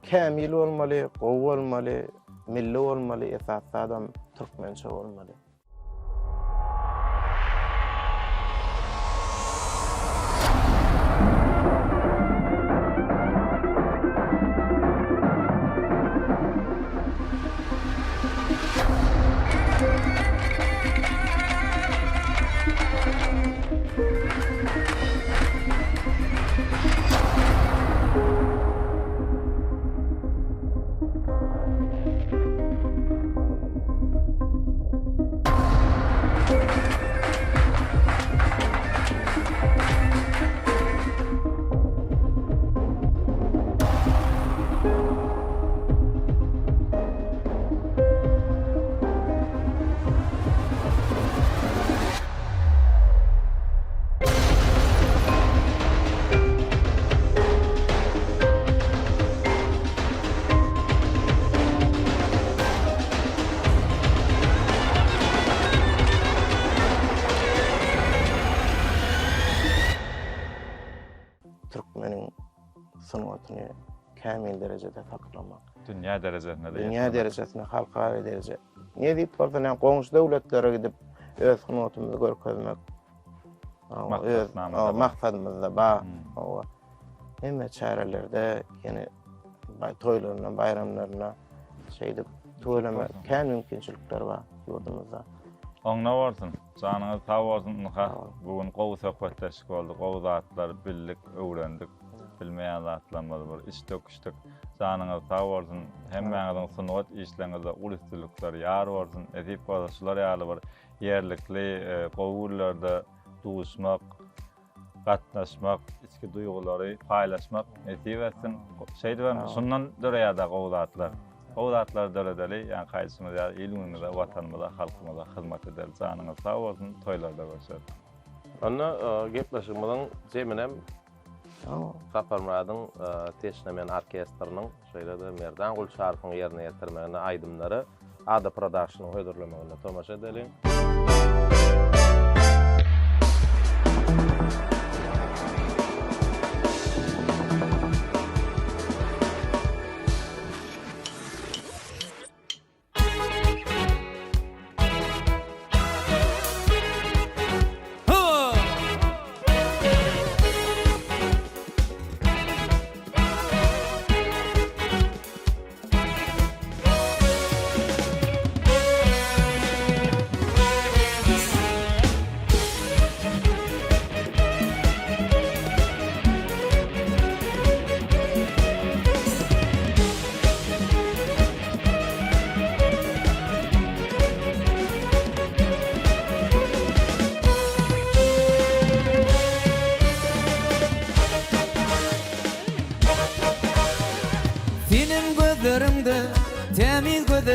kämil bolmaly, gowy bolmaly, milli bolmaly, esasy adam türkmençe bolmaly. Türkmenin sunuwatyny kämil derejede saklamak. Dünya derejesinde de. Dünya derejesinde, halkara derece. Ne diýip bolsa, goňşy döwletlere gidip öz sunawatymyzy görkezmek. Maksadymyzda bar. Hemme çarelerde ýene toýlaryna, bayramlaryna şeýdip toýlama kän mümkinçilikler bar ýurdumyzda. Oňna bolsun, janyňyz sag bolsun. Bugün gowy söhbetleşik boldy, gowy zatlar bildik, öwrendik. Bilmeýän zatlarymyz bar, işdök. Janyňyz sag bolsun. Hemmeňiziň sunawat işleriňizde ulustyrlyklar ýar bolsun. Edip bolşular ýaly bar. Ýerlikli gowurlarda duşmak, gatnaşmak, içki duýgulary paýlaşmak edip etsin. Şeýdibem, şundan döreýärde gowy zatlar. O zatlar döredeli, yani kaysımıza, ilmimize, vatanımıza, halkımıza hizmet eder. Canınız sağ olsun, toylarda görüşürüz. Onda gepleşigimiziň jeminem Saparmuradyň teşnemen orkestriniň şeýle-de Merdan Gul şarkyny ýerine ýetirmegine aýdymlary Ada Production'yň höýdürlemegine tomaşa edeliň.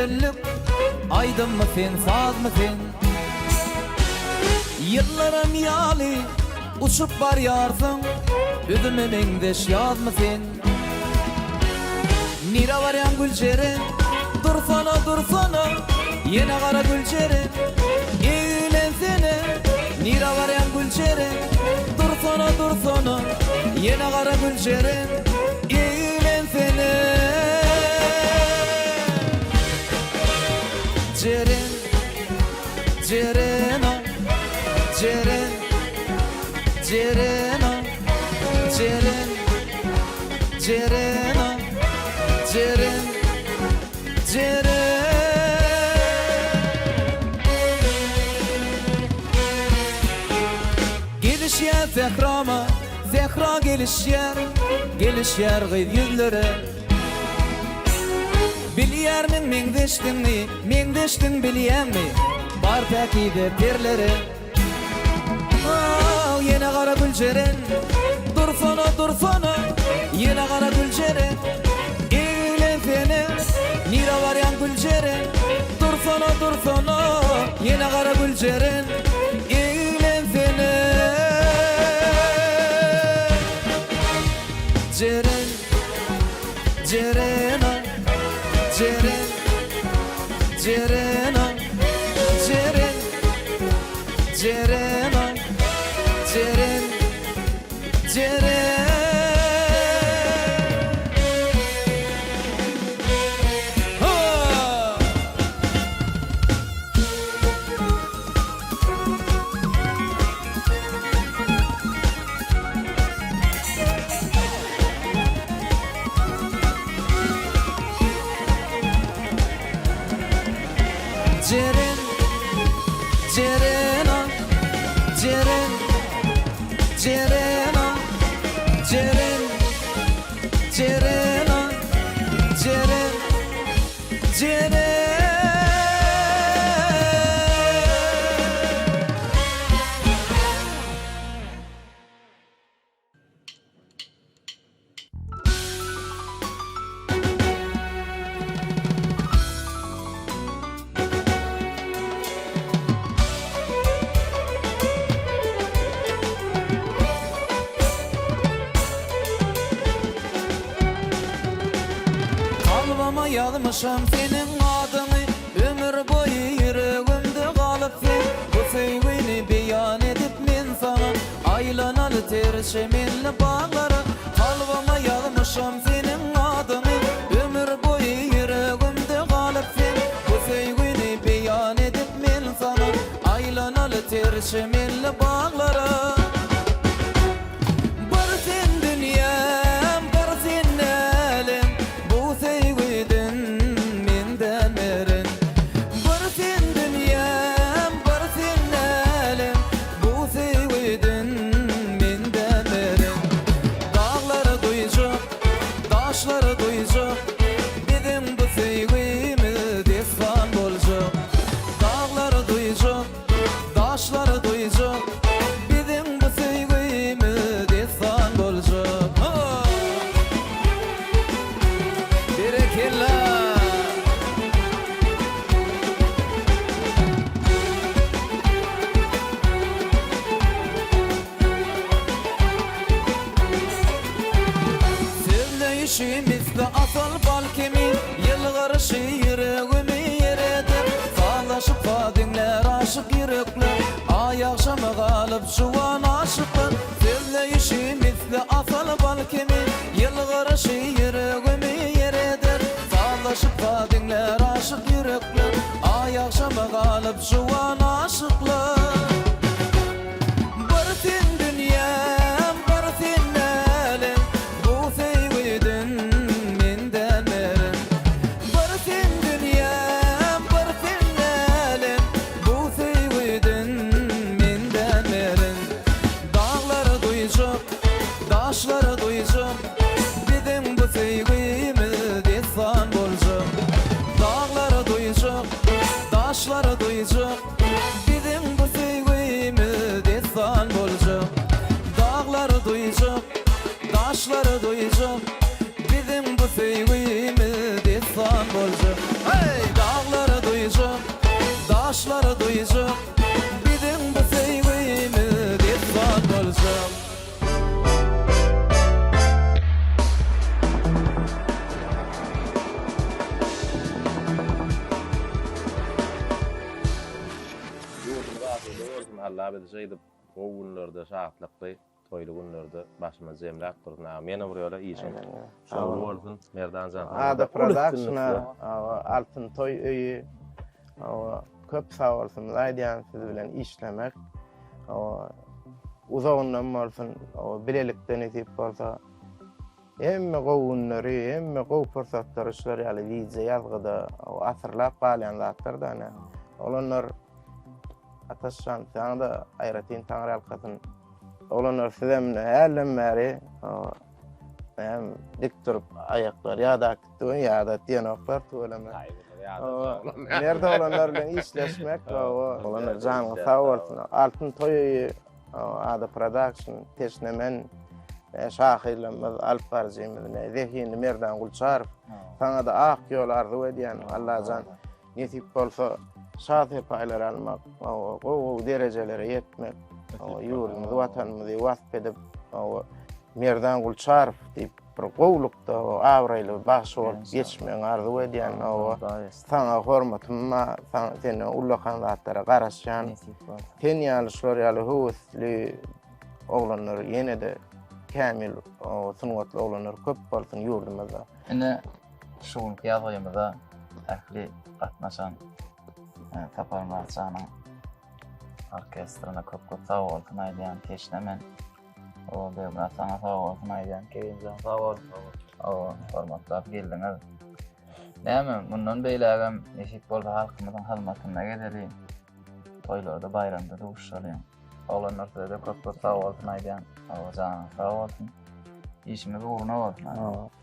güzellik aydın mı sen, saz mı sen? Yıllarım yali uçup var yarsın, üzüme mengdeş yaz mı sen? Nira var yan gülçeri, dursana, yine kara gülçeri, eğlensene. Nira var yan gülçeri, dursana, yine kara gülçeri, eğlensene. Ceren, Cerena, Ceren, Cerena, Ceren, Cerena, Ceren, Ceren. Gelişyer zehrama, zehra gelişyer, gelişyer gıyd yüzlere. Bilyer min mengdeştin mi, mengdeştin bilyen mi? Bar pekide terlere. Yine kara gülceren, dursana, yine kara gülceren, eğlensene. Nira var yan gülceren, dursana, yine kara gülceren, eğlensene. Ceren, Cerena, Ceren, Cerena, Ceren, Cerena, Ceren, Ceren. Ha! Ceren, Cerena, Ceren, Cerena, Ceren, Cerena, Ceren, Ceren. Kalbama yazmışam senin adını, ömür boyu yüreğimde kalıp sen. Bu sevgini beyan edip men sana, aylanalı terşeminli bağları. Kalbama yazmışam senin adını, ömür boyu yüreğimde kalıp sen. Bu sevgini beyan edip men sana, aylanalı terşeminli bağları. Bir sen dünyam, bir sen elim, bu sevgiden menden erin. Bir sen dünyam, bir sen elim, bu sevgiden menden erin. Dağları duyacak, taşları duyacak, bizim bu sevgimiz destan olacak. Dağları duyacak, taşları duyacak, bizim bu sevgimiz destan olacak. Ha! Berekella. Sevdeyişimizde asal balkemi, yılgarışı yüreğimi yeredir. Sağlaşıp fadinler aşık yürekler, ay akşamı kalıp şuan aşıklar. Sevdeyişimizde asal balkemi, yılgarışı yüreğimi yeredir. Sağlaşıp fadinler aşık yürekler, ay akşamı kalıp şuan aşıklar. Bir sen dünyam, bir sen elim, bu sevgiden menden erin. Bir sen dünyam, bir sen elim, bu sevgiden menden erin. Dağları duyacak, taşları duyacak, bizim bu sevgimiz destan olacak. Dağları duyacak, taşları duyacak, bizim bu sevgimiz Sadece edip o günlerde şahatlıklı toylu günlerde başıma zemrak durna. Meni buraya işim. Şol bolsun. Merdan Can. Ada Production'a Altın Toy öýü köp sağ olsun aýdýan siz bilen işlemek. Uzağından bolsun, bilelikden etip bolsa emme gowunlary, emme gow fırsatlary şular ýaly wize ýazgyda asyrlap galýan zatlar da olanlar ataşan da aýratyn taňry alkatyn olanlar sizemle hälem bäri hem dik durup ayaklar ýa-da ýa-da diýenoklar tölemä. Nerede olanlar bilen işleşmek olanlar janyny sag bolsun. Altyn Toy Ada Production teşnemen şahylymyz Alpar Jemilne zehini Merdan Gulçarov sana da ak ýol arzu edýän Allahjan nesip bolsa şahsy paýlar almak o derejelere ýetmek ýurdumyzy watanymyzy wasp edip Merdan Gulçarov diýip bir gowlukda awraýly baş bolup geçmeň arzu edýän sana hormatyma seni ullakan zatlara garaşýan ten ýaly ýaly höwüsli oglanlar ýene de kämil sunwatly oglanlar köp bolsun ýurdumyzda. Ine şuň ýazyjymyzda ähli gatnaşan Taparmarçanyň orkestrina köp sag bolsun aýdýan teşnemen. O beýle sana sag bolsun aýdýan Kerimjan sag bolsun. Hormatlap geldiňiz. Näme mundan beýlegem eşit bolsa halkymyzyň halmatyna gederi. Toýlarda bayramda duşalýan. Olanlar da köp sag bolsun aýdýan. Jana sag bolsun. İşimiz uğruna bolsun.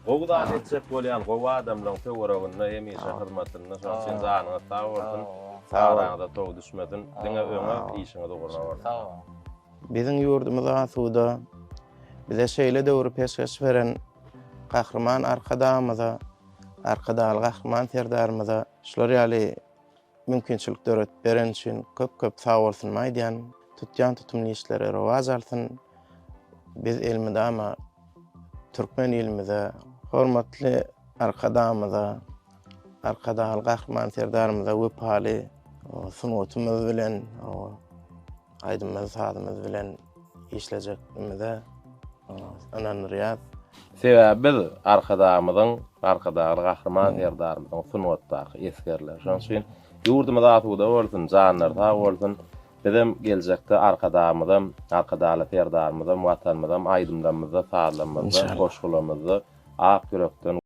O da etsek bolýan gowy adamlaryň töwereginde hemişe hyzmatyny şahsyn janyna sag bolsun. Sağda tow düşmedin. Diňe öňe işiňe uğruna bolsun. Biziň ýurdumyza suda bize şeýle döwür peşkeş beren gahrman arkadamyza, arkadaly gahrman terdarmyza şular ýaly mümkinçilik döret beren üçin köp sag bolsun maýdýan. Tutýan tutumly işlere rowaj alsyn. Biz elmide ama Türkmen elmide hormatly arkadamyza, arkadaly gahrman terdarmyza wepali sunwatymyz bilen aýdymyz sadymyz bilen işlejekmide ananryýat. Sebäbi arkadamyzyň, arkadaly gahrman terdarmyzyň sunwatdaky eskerler. Şoň üçin ýurdumyza atuda bolsun, janlar sag bolsun. Bizim gelecekte arkadamyzym, arkadaly terdarmyzym, watanymyzym, aýdymlarymyzda, sağlamymyzda, goşgulamyzda ak ýürekden